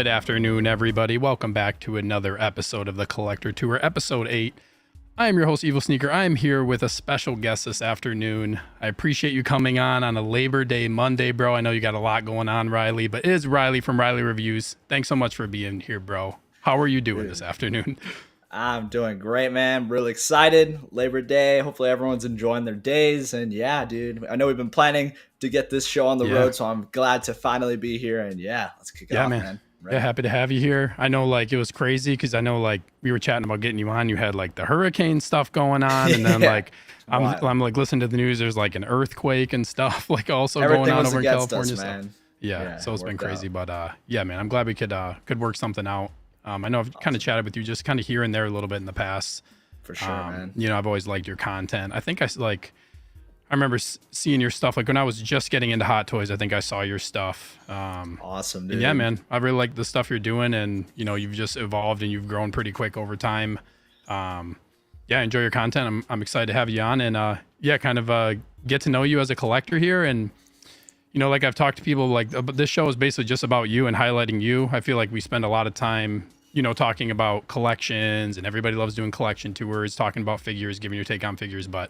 afternoon, everybody. Welcome back to another episode of the Collector Tour, episode 8. I am your host, Evil Sneaker. I am here with a special guest this afternoon. I appreciate you coming on a Labor Day Monday, bro. I know you got a lot going on, Riley, but it is Riley from Riley Reviews. Thanks so much for being here, bro. How are you doing this afternoon? I'm doing great, man. Really excited. Labor Day. Hopefully everyone's enjoying their days. And yeah, dude, I know we've been planning to get this show on the road, so I'm glad to finally be here. And yeah, let's kick it off, man. Right. Yeah, happy to have you here. I know it was crazy because I know we were chatting about getting you on. You had the hurricane stuff going on, and then I'm listening to the news. There's an earthquake and stuff also Everything going on over in California. Us, man. Yeah, so it's been crazy, but yeah, man, I'm glad we could work something out. I know I've kind of chatted with you just kind of here and there a little bit in the past. For sure, man. I've always liked your content. I think I remember seeing your stuff when I was just getting into Hot Toys. I think I saw your stuff. Awesome, dude. Yeah, man. I really like the stuff you're doing, and you've just evolved and you've grown pretty quick over time. Yeah, enjoy your content. I'm excited to have you on, and get to know you as a collector here. And I've talked to people this show is basically just about you and highlighting you. I feel like we spend a lot of time talking about collections, and everybody loves doing collection tours, talking about figures, giving your take on figures, but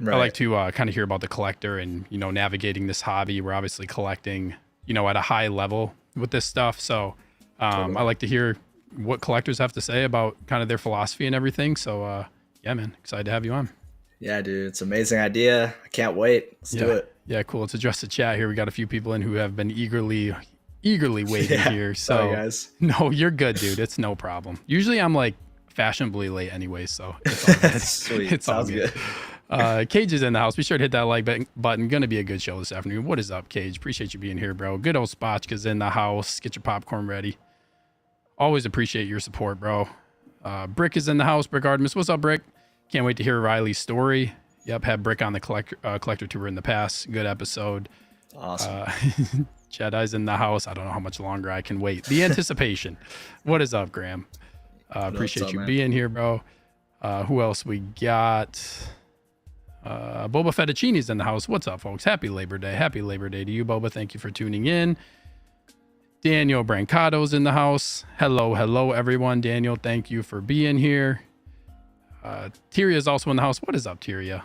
I like to kind of hear about the collector and, navigating this hobby. We're obviously collecting, at a high level with this stuff. So totally. I like to hear what collectors have to say about kind of their philosophy and everything. So yeah, man, excited to have you on. Yeah, dude, it's an amazing idea. I can't wait. Let's do it. Yeah, cool. Let's address the chat here. We got a few people in who have been eagerly waiting here. So sorry, guys. No, you're good, dude. It's no problem. Usually I'm fashionably late anyway, so it's all good. Sweet. It's all good. Cage is in the house. Be sure to hit that like button. Gonna be a good show this afternoon. What is up, Cage? Appreciate you being here, bro. Good old Spotchka's in the house. Get your popcorn ready. Always appreciate your support, bro. Brick is in the house. Brick Artemis. What's up, Brick? Can't wait to hear Riley's story. Yep, had Brick on the collector tour in the past. Good episode. Awesome. Jedi's in the house. I don't know how much longer I can wait. The anticipation. What is up, Graham? Appreciate you being here, bro. Who else we got? Boba Fettuccini's in the house. What's up, folks? Happy Labor Day. Happy Labor Day to you, Boba. Thank you for tuning in. Daniel Brancado's in the house. Hello, everyone. Daniel, thank you for being here. Tyria is also in the house. What is up, Tyria?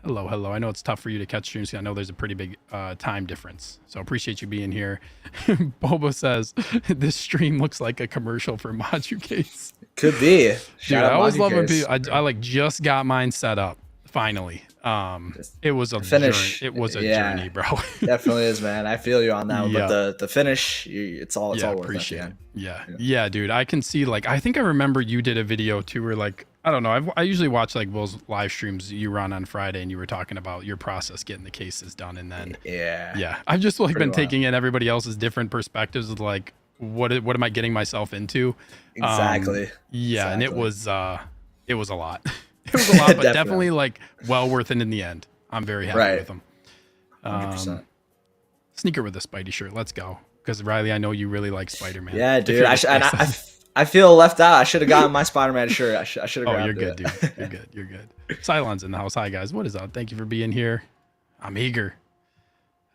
Hello. I know it's tough for you to catch streams. I know there's a pretty big time difference. So appreciate you being here. Boba says, this stream looks like a commercial for Maju Case. Could be. Dude, I always love when people, I just got mine set up. Finally. It was a finish. It was a journey, bro. Definitely is, man. I feel you on that one. But the finish, it's all worth appreciate it. Yeah, dude. I can see I think I remember you did a video too where I don't know. I usually watch Will's live streams you run on Friday, and you were talking about your process getting the cases done, and then I've just been taking in everybody else's different perspectives of what am I getting myself into? Exactly. And it was a lot. It was a lot, but definitely well worth it in the end. I'm very happy with them. 100%. Sneaker with a Spidey shirt. Let's go. Because Riley, I know you really like Spider-Man. Yeah, dude. I feel left out. I should have gotten my Spider-Man shirt. I should have. Oh, you're good, dude. You're good. Cylon's in the house. Hi, guys. What is up? Thank you for being here. I'm eager.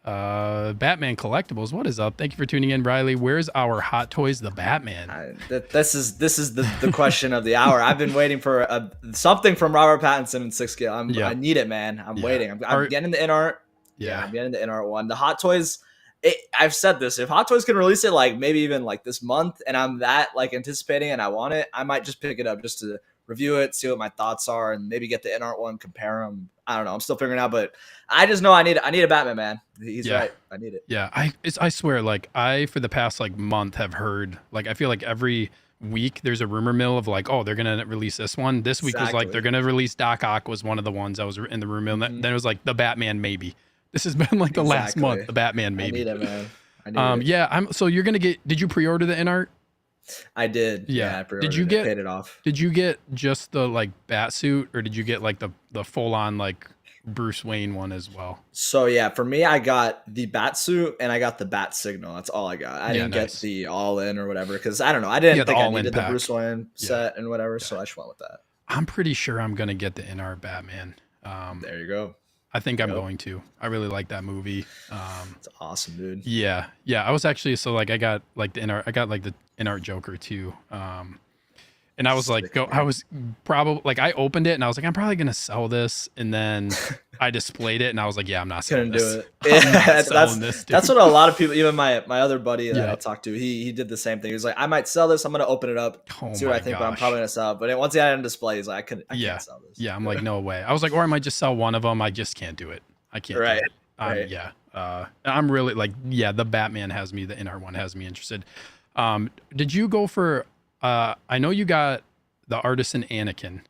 Batman Collectibles. What is up? Thank you for tuning in, Riley. Where's our Hot Toys the Batman? This is the question of the hour. I've been waiting for something from Robert Pattinson in 6 scale. I need it, man. I'm waiting. I'm getting the in art. I'm getting the in art one. The Hot Toys. I've said this. If Hot Toys can release it maybe even this month, and I'm that anticipating and I want it, I might just pick it up just to review it, see what my thoughts are, and maybe get the in art one, compare them. I don't know. I'm still figuring it out, but I just know I need a Batman, man. He's right. I need it. Yeah, I swear, I for the past month have heard I feel every week there's a rumor mill of they're gonna release this one. This week was they're gonna release Doc Ock was one of the ones that was in the rumor mill. Then it was the Batman maybe. This has been the last month. The Batman maybe. I need it, man. I need it. Yeah. So you're gonna get? Did you pre-order the in art? I did. Yeah. I pre-ordered did you get? Paid it off. Did you get just the bat suit, or did you get the full on Bruce Wayne one as well? So yeah, for me, I got the bat suit and I got the bat signal. That's all I got. I didn't get the all in or whatever because I don't know. I didn't think I needed the Bruce Wayne set and whatever, so I just went with that. I'm pretty sure I'm gonna get the in art Batman. There you go. I think I'm going to. I really like that movie. It's awesome, dude. Yeah. I was actually like I got like the in-art Joker too. And I was like, I was probably like, I opened it and I was like, I'm probably gonna sell this, and then I displayed it and I was like, yeah, I'm not selling this. Do it. Yeah, that's what a lot of people, even my other buddy that I talked to, he did the same thing. He was like, I might sell this. I'm gonna open it up, see what I think, but I'm probably gonna sell it. But once he had it on display, he's like, I can't sell this. Yeah, I'm like, no way. I was like, or I might just sell one of them. I just can't do it. I can't. Right. Do it. Right. Yeah. I'm really like, the Batman has me. The in-art one has me interested. Did you go for? I know you got the Artisan Anakin.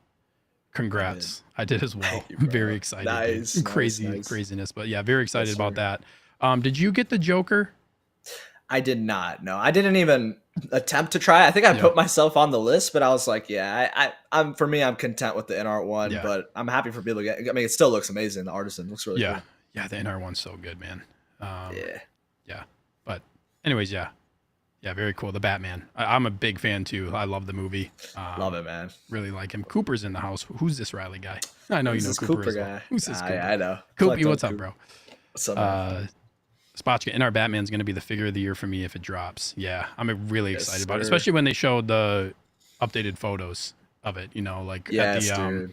Congrats. I did as well. I'm very excited. Nice. Craziness. But yeah, very excited about that. Did you get the Joker? I did not. No, I didn't even attempt to try. I think I put myself on the list, but I was like, I'm content with the in-art one, but I'm happy for people to get. I mean, it still looks amazing. The Artisan looks really good. Yeah, the in-art one's so good, man. Yeah. But anyways, yeah, very cool. The Batman. I'm a big fan too. I love the movie. Love it, man. Really like him. Cooper's in the house. Who's this Riley guy? I know you know Cooper as well. Guy. Who's this Cooper? I know. Koopy, what's up, bro? What's up, Spotchka, in-art Batman's going to be the figure of the year for me if it drops. Yeah, I'm really excited about it, especially when they showed the updated photos of it. You know, like at the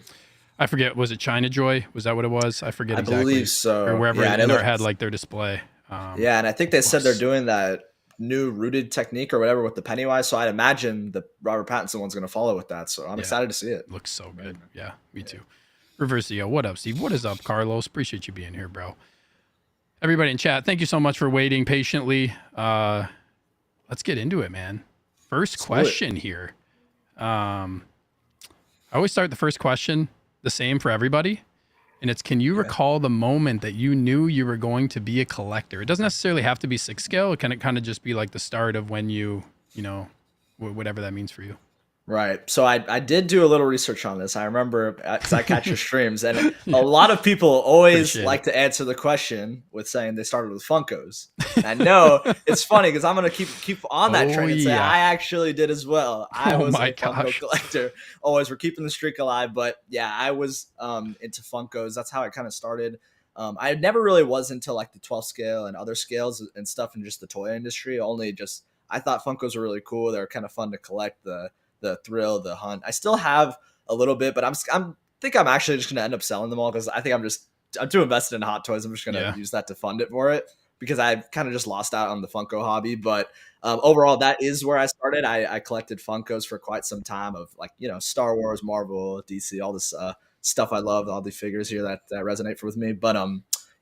I forget, was it China Joy? Was that what it was? I forget exactly. I believe so. Or wherever in-art had like their display. And I think they said they're doing that new rooted technique or whatever with the Pennywise. So I'd imagine the Robert Pattinson one's going to follow with that. So I'm excited to see it. Looks so good. Yeah, me too. Reversio, what up, Steve? What is up, Carlos? Appreciate you being here, bro. Everybody in chat, thank you so much for waiting patiently. Let's get into it, man. First question here. I always start the first question the same for everybody. And it's, can you recall the moment that you knew you were going to be a collector? It doesn't necessarily have to be 6 scale. It can kind of just be like the start of when you know, whatever that means for you. Right. So I did do a little research on this. I remember because I catch your streams, and a lot of people always like to answer the question with saying they started with Funkos. And no, it's funny because I'm gonna keep on that train and say I actually did as well. I was a Funko collector. Always, we're keeping the streak alive. But yeah, I was into Funkos. That's how it kind of started. I never really was into like the 12 scale and other scales and stuff in just the toy industry. I thought Funkos were really cool. They're kind of fun to collect. The thrill, the hunt. I still have a little bit, but I'm actually just gonna end up selling them all because I think I'm too invested in Hot Toys. I'm just gonna use that to fund it for it because I've kind of just lost out on the Funko hobby. But overall, that is where I started. I collected Funkos for quite some time of like, you know, Star Wars, Marvel, DC, all this stuff I love, all the figures here that resonate with me. But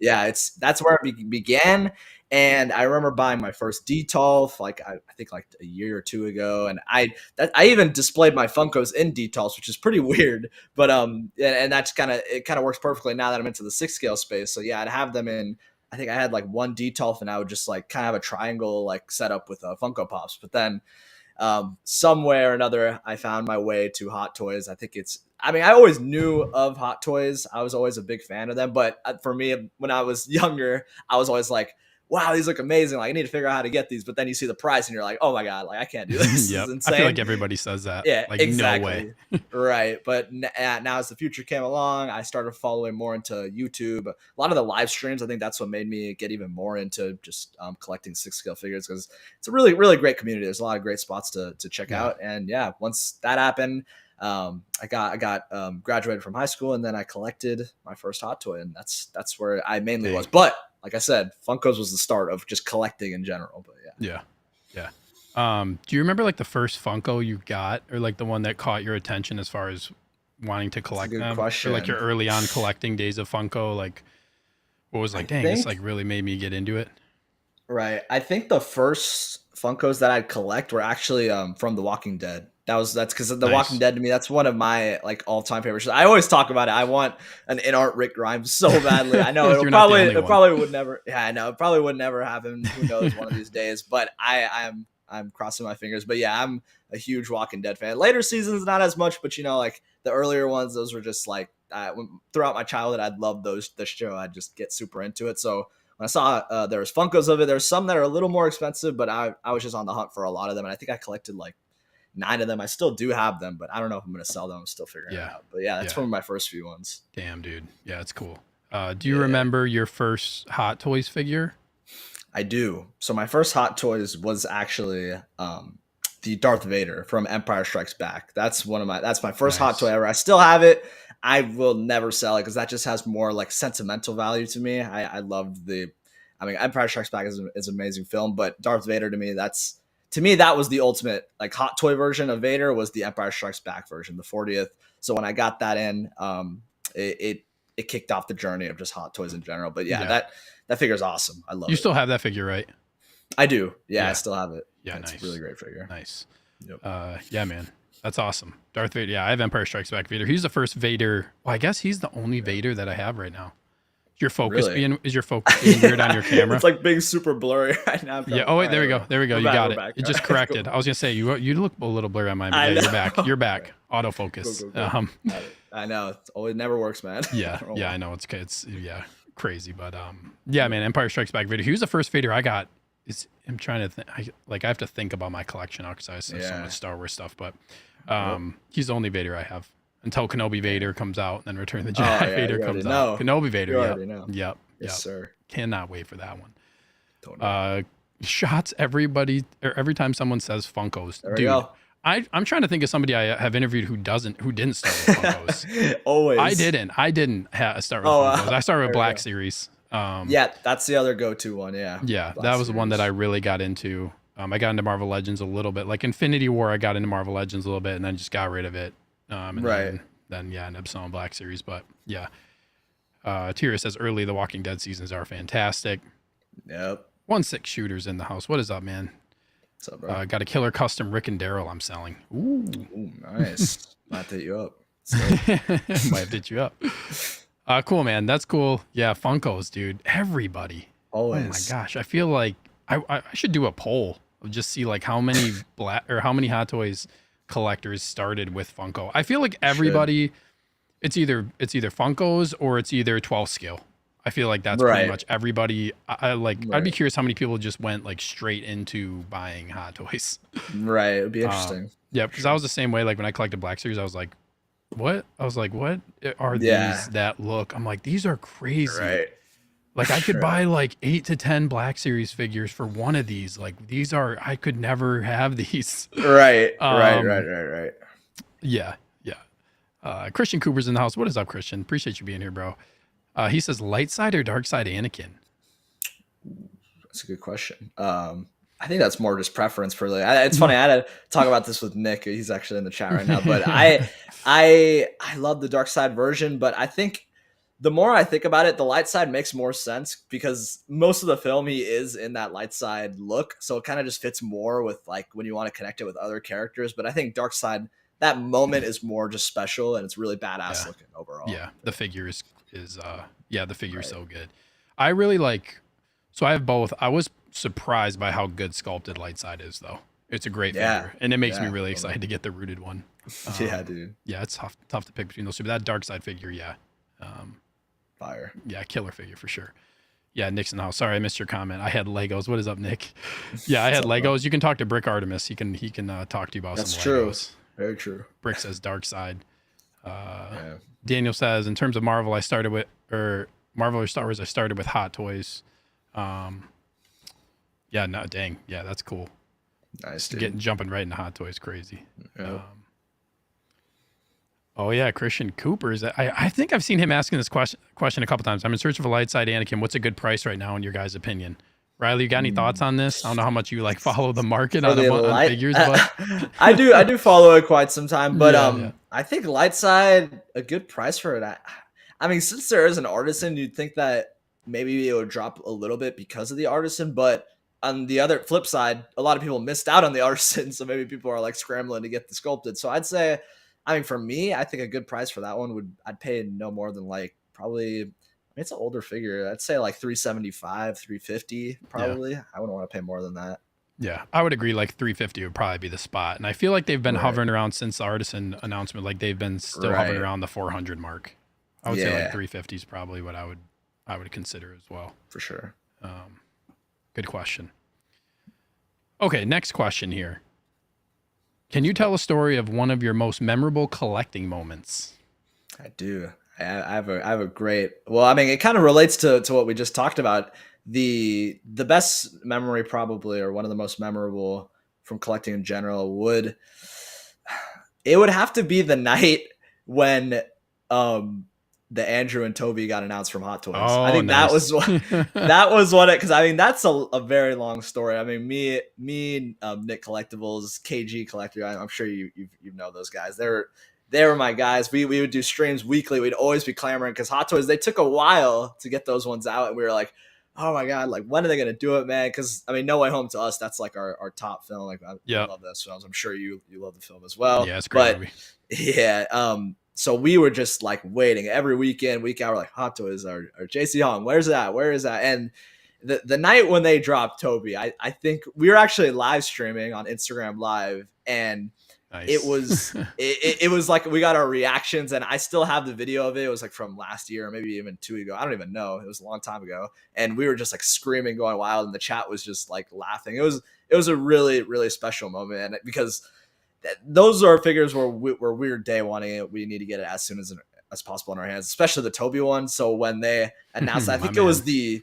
that's where it began. And I remember buying my first Detolf, like I think like a year or two ago, and I even displayed my Funkos in Detolfs, which is pretty weird, but and that's kind of works perfectly now that I'm into the 6 scale space. So yeah, I'd have them in. I think I had like one Detolf, and I would just like kind of have a triangle like setup with Funko Pops. But then some way or another, I found my way to Hot Toys. I always knew of Hot Toys. I was always a big fan of them, but for me, when I was younger, I was always like, wow, these look amazing. Like, I need to figure out how to get these. But then you see the price and you're like, oh my God, like I can't do this. This is insane. I feel like everybody says that. Yeah, like, exactly. No way. Right. But now as the future came along, I started following more into YouTube. A lot of the live streams, I think that's what made me get even more into just collecting 6 scale figures because it's a really, really great community. There's a lot of great spots to check out. And yeah, once that happened, I got graduated from high school, and then I collected my first Hot Toy, and that's where I mainly was. But like I said, Funkos was the start of just collecting in general. But yeah. Do you remember like the first Funko you got, or like the one that caught your attention as far as wanting to collect them? Question. Or like your early on collecting days of Funko, like what was like, this like really made me get into it? Right. I think the first Funkos that I'd collect were actually from The Walking Dead. That's because The Walking Dead to me, that's one of my like all-time favorites. I always talk about it. I want an in-art Rick Grimes so badly. I know it probably would never. Yeah, I know it probably would never happen. Who knows, one of these days. But I'm crossing my fingers. But yeah, I'm a huge Walking Dead fan. Later seasons, not as much, but you know, like the earlier ones, those were just like throughout my childhood, I'd love the show. I'd just get super into it. So when I saw there was Funkos of it, there's some that are a little more expensive, but I was just on the hunt for a lot of them, and I think I collected like 9 of them. I still do have them, but I don't know if I'm going to sell them. I'm still figuring it out. But yeah, that's one of my first few ones. Damn, dude. Yeah, it's cool. Do you remember your first Hot Toys figure? I do. So my first Hot Toys was actually the Darth Vader from Empire Strikes Back. That's my first Hot Toy ever. I still have it. I will never sell it because that just has more like sentimental value to me. I loved Empire Strikes Back is an amazing film, but Darth Vader to me, that was the ultimate like Hot Toy version of Vader was the Empire Strikes Back version, the 40th. So when I got that in, it kicked off the journey of just Hot Toys in general. But yeah. That figure is awesome. I love it. You still have that figure, right? I do. Yeah, I still have it. Yeah, it's nice. a really great figure. Nice. Yep. Yeah, man. That's awesome. Darth Vader. Yeah, I have Empire Strikes Back Vader. He's the first Vader. Well, I guess he's the only Vader that I have right now. Is your focus being weird on your camera? It's like being super blurry right now. Yeah. Oh wait, there we go. There we go. You got it. It just corrected. I was gonna say you look a little blurry on mine. But yeah, you're back. You're back. Autofocus. Go. I know. It never works, man. Yeah. Yeah. I know. It's crazy, but yeah, man. Empire Strikes Back Vader. He was the first Vader I got. I'm trying to think. I have to think about my collection now because I have so much Star Wars stuff. But he's the only Vader I have until Kenobi Vader comes out, and then Return of the Jedi Vader comes out. Kenobi Vader. Yep. Yes, sir. Cannot wait for that one. Totally. Shots every time someone says Funkos. There we go. I'm trying to think of somebody I have interviewed who didn't start with Funkos. Always. I didn't start with Funkos. I started with Black Series. Yeah, that's the other go-to one. Yeah. Yeah, that was the one that I really got into. I got into Marvel Legends a little bit. Like Infinity War, I got into Marvel Legends a little bit and then just got rid of it. Then ended up selling Black Series. But yeah. Tira says early The Walking Dead seasons are fantastic. Yep. 1-6 shooters in the house. What is up, man? What's up, bro? Got a killer custom Rick and Daryl I'm selling. Ooh nice. Might hit you up. Might have hit you up. Cool, man. That's cool. Yeah, Funkos, dude. Everybody. Always. Oh my gosh. I feel like I should do a poll of just see like how many how many Hot Toys collectors started with Funko. I feel like everybody it's either Funkos or it's either 12 scale. I feel like that's pretty much everybody. I'd be curious how many people just went like straight into buying Hot Toys. Right. It would be interesting. Yeah, because I was the same way. Like when I collected Black Series, I was like, what? I was like, what are these that look? I'm like, these are crazy. Right. Like I could buy like 8 to 10 Black Series figures for one of these. Like I could never have these. Right. Right. Yeah. Christian Cooper's in the house. What is up, Christian? Appreciate you being here, bro. He says light side or dark side Anakin? That's a good question. I think that's more just preference for it's funny. I had to talk about this with Nick. He's actually in the chat right now, but I love the dark side version, but I think the more I think about it, the light side makes more sense because most of the film he is in that light side look. So it kind of just fits more with like when you want to connect it with other characters. But I think dark side, that moment is more just special and it's really badass looking overall. Yeah. The figure is the figure's so good. I really like, so I have both. I was surprised by how good sculpted light side is though. It's a great figure and it makes me really excited to get the rooted one. Yeah, dude. Yeah. It's tough to pick between those two, but that dark side figure. Yeah. Fire. Yeah. Killer figure for sure. Yeah. Nick's in the house. Sorry. I missed your comment. I had Legos. What is up, Nick? Yeah. I had Legos. You can talk to Brick Artemis. He can talk to you about some Legos. That's true. Very true. Brick says dark side. Daniel says, in terms of Marvel, Marvel or Star Wars, I started with Hot Toys. Dang. Yeah, that's cool. Nice, dude. Jumping right into Hot Toys, crazy. Yep. Christian Cooper's. I think I've seen him asking this question a couple times. I'm in search of a light side Anakin. What's a good price right now in your guys' opinion? Riley, you got any thoughts on this? I don't know how much you like follow the market on figures, but I do follow it quite some time. But I think light side, a good price for it. I mean, since there is an artisan, you'd think that maybe it would drop a little bit because of the artisan. But on the other flip side, a lot of people missed out on the artisan, so maybe people are like scrambling to get the sculpted. So I'd say, I mean, for me, I think a good price for that one I'd pay no more than like probably. It's an older figure. I'd say like 375, 350 probably. Yeah. I wouldn't want to pay more than that. Yeah, I would agree. Like 350 would probably be the spot. And I feel like they've been hovering around since the artisan announcement. Like they've been still hovering around the 400 mark. I would say like 350 is probably what I would consider as well. For sure. Good question. Okay, next question here. Can you tell a story of one of your most memorable collecting moments? I do. I have a great. Well, I mean, it kind of relates to what we just talked about. The best memory, probably, or one of the most memorable from collecting in general, would have to be the night when the Andrew and Toby got announced from Hot Toys. Oh, I think nice. that was what it, because I mean that's a very long story. I mean me Nick Collectibles, KG Collector. I'm sure you know those guys. They were my guys. We would do streams weekly. We'd always be clamoring because Hot Toys, they took a while to get those ones out, and we were like, oh my god, like when are they gonna do it, man? Because I mean, No Way Home to us, that's like our top film. Like I love those films. I'm sure you love the film as well. Yeah, it's great movie. Yeah. So we were just like waiting every weekend, week out. We're like, Hot Toys or JC Hong, where's that? Where is that? And the night when they dropped Toby, I think we were actually live streaming on Instagram Live, and nice. it was like we got our reactions, and I still have the video of it. It was like from last year, or maybe even 2 years ago. I don't even know. It was a long time ago, and we were just like screaming, going wild, and the chat was just like laughing. It was a really, really special moment, and because those are figures where we're day wanting it. We need to get it as soon as possible in our hands, especially the Toby one. So when they announced, I think it was the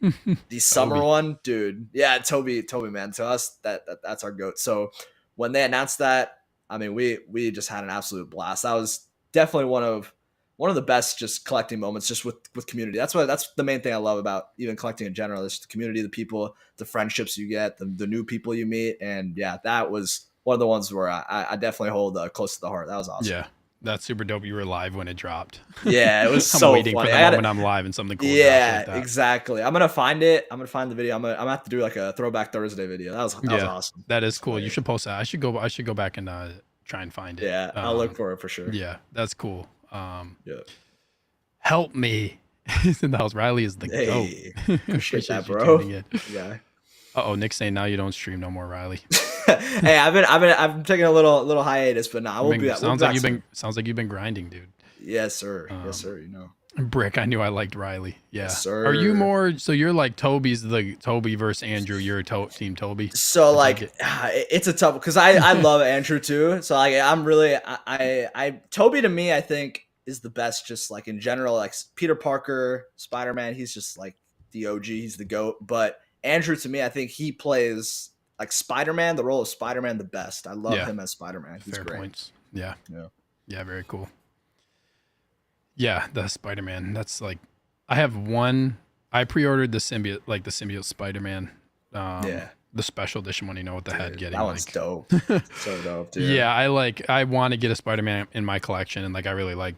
summer one, dude. Yeah, Toby, man. To us, that's our goat. So when they announced that, I mean, we just had an absolute blast. That was definitely one of the best just collecting moments, just with community. That's the main thing I love about even collecting in general. Is the community, the people, the friendships you get, the new people you meet, and yeah, that was one of the ones where I definitely hold close to the heart. That was awesome. Yeah, that's super dope. You were live when it dropped. Yeah, it was I'm so waiting funny. for the moment I'm live and something cool. Yeah, like exactly. I'm gonna find it. I'm gonna find the video. I'm gonna have to do like a Throwback Thursday video. That was awesome. That is cool. You should post that. I should go back and try and find it. Yeah, I'll look for it for sure. Yeah, that's cool. Yeah. Help me. He's in the house. Riley is the goat. Appreciate that, bro. Yeah. Uh-oh, Nick's saying now you don't stream no more, Riley. Hey, I've taking a little hiatus, but now we'll be. Sounds like you've been grinding, dude. Yes, sir. Yes, sir. You know. Brick, I knew I liked Riley. Yeah. Yes, sir. Are you more so you're like Toby's the Toby versus Andrew, you're team Toby? So like it's a tough because I love Andrew too. So like I'm really I Toby to me I think is the best just like in general, like Peter Parker, Spider-Man, he's just like the OG, he's the GOAT. But Andrew to me, I think he plays like Spider-Man, the role of Spider-Man the best. I love him as Spider-Man. He's great. Points. Yeah. Very cool. Yeah, the Spider-Man. That's like, I have one. I pre-ordered the symbiote Spider-Man. The special edition one, with the head getting. That one's dope. So dope, dude. Yeah, I want to get a Spider-Man in my collection, and like I really like,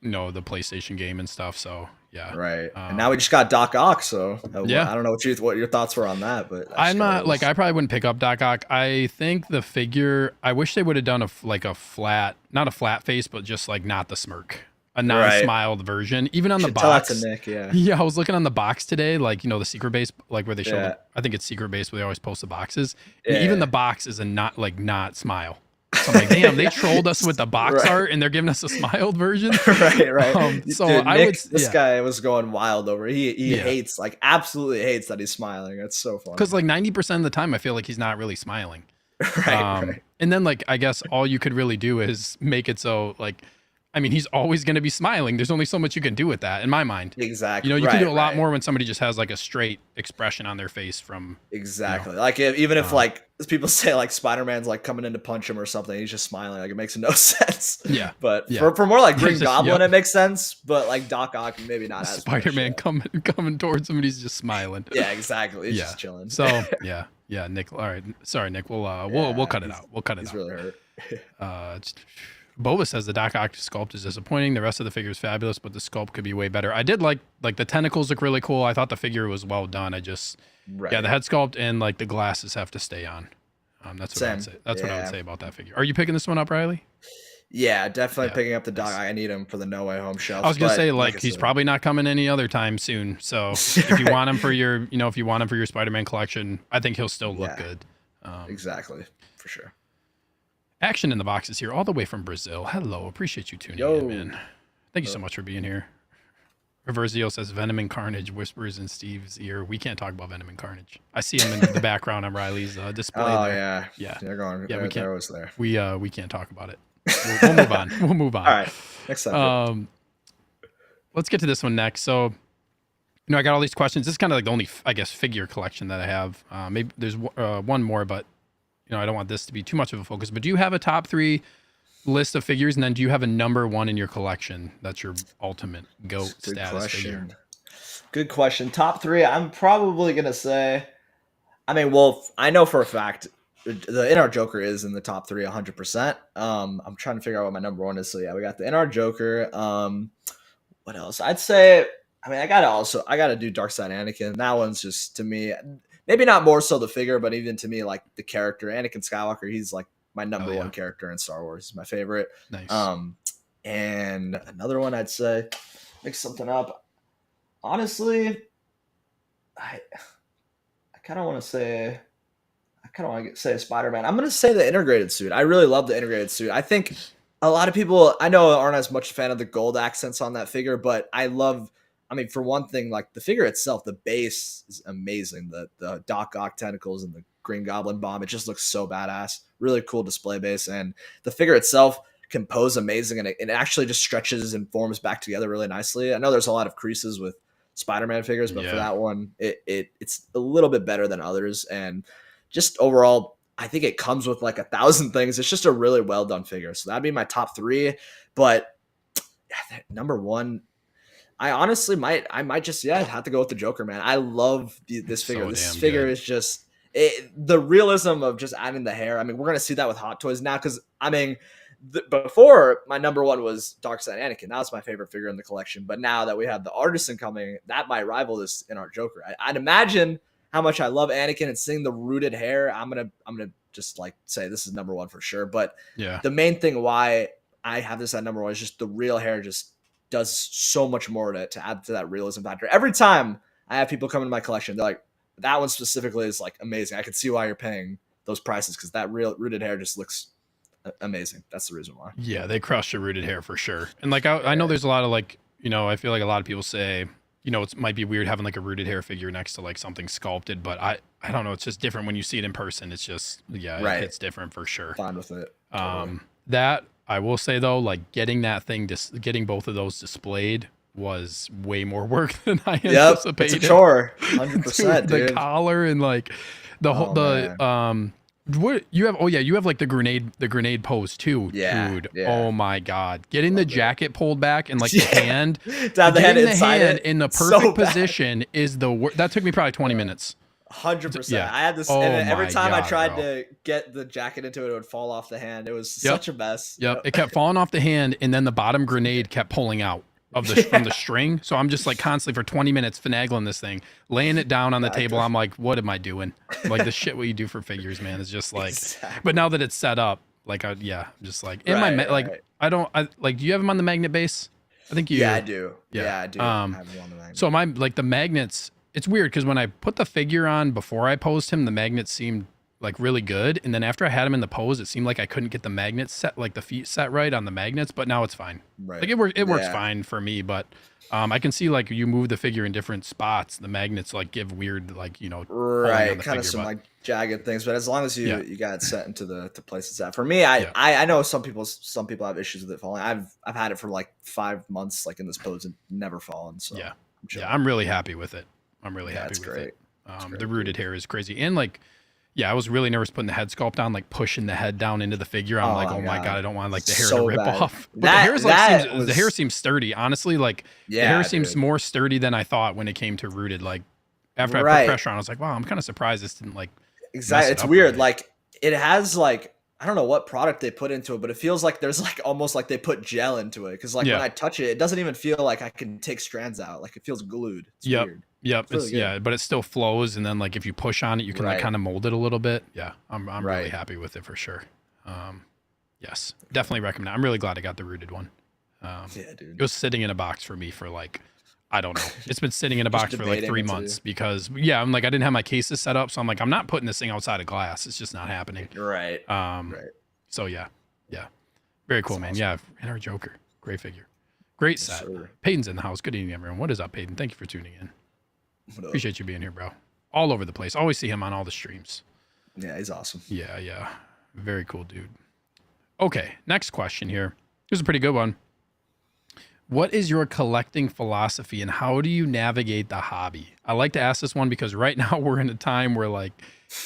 the PlayStation game and stuff. So yeah. Right. And now we just got Doc Ock. So yeah, I don't know what your thoughts were on that, but I'm not like I probably wouldn't pick up Doc Ock. I think the figure. I wish they would have done a flat, not a flat face, but just like not the smirk. A non-smiled version, even on the box. Tell that to Nick, yeah. I was looking on the box today, like the secret base, like where they show. I think it's secret base where they always post the boxes. And even the box is a not smile. So I'm like, damn, they trolled us with the box art, and they're giving us a smiled version. Right. So Nick, this guy was going wild over. He hates, like, absolutely hates that he's smiling. It's so funny. Because like 90% of the time, I feel like he's not really smiling. Right. And then like I guess all you could really do is make it so like. I mean, he's always going to be smiling. There's only so much you can do with that, in my mind. Exactly. You can do a lot more when somebody just has like a straight expression on their face from. Exactly. Like if like people say like Spider-Man's like coming in to punch him or something, he's just smiling. Like it makes no sense. Yeah. But for more like Green Goblin, it makes sense. But like Doc Ock, maybe not. As Spider-Man coming towards him and he's just smiling. Yeah, exactly. He's just chilling. So yeah, Nick. All right, sorry, Nick. We'll cut it out. We'll cut it out. He's really hurt. Boba says the Doc Ock sculpt is disappointing. The rest of the figure is fabulous, but the sculpt could be way better. I did like the tentacles look really cool. I thought the figure was well done. I just the head sculpt and like the glasses have to stay on. That's what I would say. That's what I would say about that figure. Are you picking this one up, Riley? Yeah, definitely picking up the Doc. I need him for the No Way Home shelf. I was gonna say like he's probably not coming any other time soon. So if you want him for your Spider-Man collection, I think he'll still look good. Exactly, for sure. Action in the Box is here all the way from Brazil. Hello. Appreciate you tuning in, man. Thank you so much for being here. Reversio says Venom and Carnage whispers in Steve's ear. We can't talk about Venom and Carnage. I see him in the background on Riley's display. Oh, there. Yeah. They're going. Yeah, they're always there. We can't talk about it. We'll move on. We'll move on. All right. Next time. let's get to this one next. So, I got all these questions. This is kind of like the only, I guess, figure collection that I have. Maybe there's one more, but I don't want this to be too much of a focus. But do you have a top 3 list of figures, and then do you have a number 1 in your collection that's your ultimate GOAT status figure? Good question. Top 3, I'm probably gonna say, well, I know for a fact the NR Joker is in the top 3 100%. I'm trying to figure out what my number 1 is. So yeah, we got the NR Joker. What else? I'd say, I gotta do Darkseid Anakin. That one's just, to me, maybe not more so the figure, but even to me, like the character Anakin Skywalker, he's like my number 1 character in Star Wars. He's my favorite. Nice. And another one, I'd say, mix something up. Honestly, I kind of want to say Spider-Man. I'm going to say the integrated suit. I really love the integrated suit. I think a lot of people I know aren't as much a fan of the gold accents on that figure, but for one thing, like the figure itself, the base is amazing. The Doc Ock tentacles and the Green Goblin bomb, it just looks so badass. Really cool display base. And the figure itself can pose amazing, and it actually just stretches and forms back together really nicely. I know there's a lot of creases with Spider-Man figures, but for that one, it's a little bit better than others. And just overall, I think it comes with like 1,000 things. It's just a really well done figure. So that'd be my top 3. But number 1, I honestly might just have to go with the Joker, man. I love this figure. This figure is just the realism of just adding the hair. We're gonna see that with Hot Toys now, because before my number 1 was Darkseid Anakin. That was my favorite figure in the collection. But now that we have the Artisan coming, that might rival this in our Joker. I'd imagine how much I love Anakin, and seeing the rooted hair, I'm gonna just like say this is number 1 for sure. But the main thing why I have this at number 1 is just the real hair just does so much more to add to that realism factor. Every time I have people come into my collection, they're like, that one specifically is like amazing. I can see why you're paying those prices, because that real rooted hair just looks amazing. That's the reason why. Yeah, they crushed the rooted hair for sure. And like I know there's a lot of like, I feel like a lot of people say, it might be weird having like a rooted hair figure next to like something sculpted, but I don't know, it's just different when you see it in person. It's just it hits different for sure. Fine with it. Totally. That I will say though, like getting both of those displayed was way more work than I anticipated. It's a chore. 100%, dude. The collar and like the whole what you have? Oh yeah, you have like the grenade pose too, dude. Yeah. Oh my god, getting the jacket pulled back and like the hand, to have the hand inside it in the perfect position is the worst. That took me probably 20 minutes. 100%. Yeah. I had this, and every time I tried to get the jacket into it, it would fall off the hand. It was such a mess. Yep, it kept falling off the hand, and then the bottom grenade kept pulling out from the string. So I'm just like constantly for 20 minutes finagling this thing, laying it down on the table. I'm like, what am I doing? Like the shit what you do for figures, man, is just like. But now that it's set up, like I'm just like do you have them on the magnet base? I think you. Yeah, I do. Yeah, I do. I have them on the magnet. So the magnets. It's weird because when I put the figure on before I posed him, the magnets seemed like really good, and then after I had him in the pose, it seemed like I couldn't get the magnets set, like the feet set right on the magnets. But now it's fine. Right. Like it works fine for me. But I can see like you move the figure in different spots, the magnets like give weird like right, kind of some like jagged things. But as long as you got it set into the place it's at. For me, I know some people have issues with it falling. I've had it for like 5 months, like in this pose, and never fallen. So I'm really happy with it. I'm really happy with it. The rooted hair is crazy. And like, I was really nervous putting the head sculpt on, like pushing the head down into the figure. I'm like, oh my God, I don't want like the hair to rip off. But the hair seems sturdy. Honestly, like the hair seems more sturdy than I thought when it came to rooted. Like after I put pressure on, I was like, wow, I'm kind of surprised this didn't like. Exactly. It's weird. Like it has like, I don't know what product they put into it, but it feels like there's like almost like they put gel into it. Cause like when I touch it, it doesn't even feel like I can take strands out. Like it feels glued. It's weird. Yep. It's really but it still flows. And then like if you push on it, you can like kind of mold it a little bit. Yeah. I'm really happy with it for sure. Yes, definitely recommend it. I'm really glad I got the rooted one. Dude. It was sitting in a box for me for like, I don't know. It's been sitting in a box for like 3 months because I'm like, I didn't have my cases set up. So I'm like, I'm not putting this thing outside of glass. It's just not happening. Right. So yeah. Very cool, man. Awesome. Yeah. And our Joker. Great figure. Great set. Sure. Peyton's in the house. Good evening, everyone. What is up, Peyton? Thank you for tuning in. Appreciate you being here, bro. All over the place. Always see him on all the streams. Yeah, he's awesome. Yeah. Very cool dude. Okay. Next question here. This is a pretty good one. What is your collecting philosophy and how do you navigate the hobby? I like to ask this one because right now we're in a time where like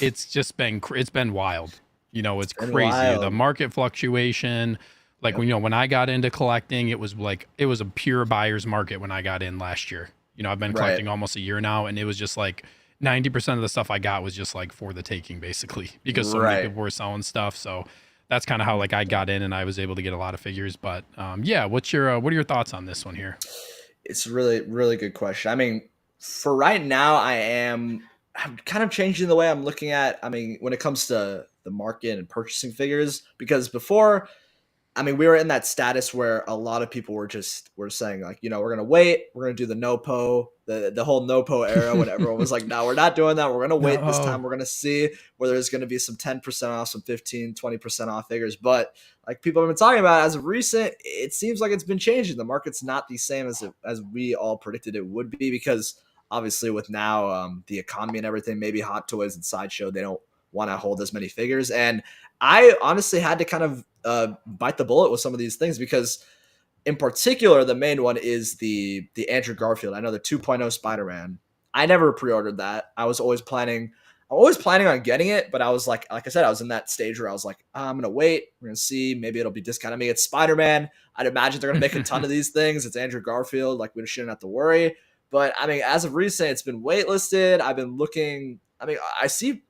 it's been wild. You know, it's crazy. The Wild. market fluctuation, like Yep. when when I got into collecting, it was a pure buyer's market when I got in last year. You know, I've been Right. collecting almost a year now and it was just like 90% of the stuff I got was just like for the taking basically because so many Right. people were selling stuff. So that's kind of how like I got in and I was able to get a lot of figures. But yeah, what are your thoughts on this one here? It's really, really good question. I mean, for right now, I'm kind of changing the way I'm looking at. I mean, when it comes to the market and purchasing figures, because before, I mean, we were in that status where a lot of people were saying like, we're gonna wait, we're gonna do the no-po, the whole no-po era when everyone was like, no, we're not doing that. We're gonna wait this time. No. We're gonna see where there's gonna be some 10% off, some 15, 20% off figures. But like people have been talking about as of recent, it seems like it's been changing. The market's not the same as we all predicted it would be because obviously with now the economy and everything, maybe Hot Toys and Sideshow, they don't want to hold as many figures. And I honestly had to kind of bite the bullet with some of these things because, in particular, the main one is the Andrew Garfield. I know the 2.0 Spider-Man. I never pre-ordered that. I'm always planning on getting it, but I was like I said, I was in that stage where I was like, I'm gonna wait. We're gonna see. Maybe it'll be discounted. I mean, it's Spider-Man. I'd imagine they're gonna make a ton of these things. It's Andrew Garfield. Like we shouldn't have to worry. But I mean, as of recent, it's been waitlisted. I've been looking. I mean, I see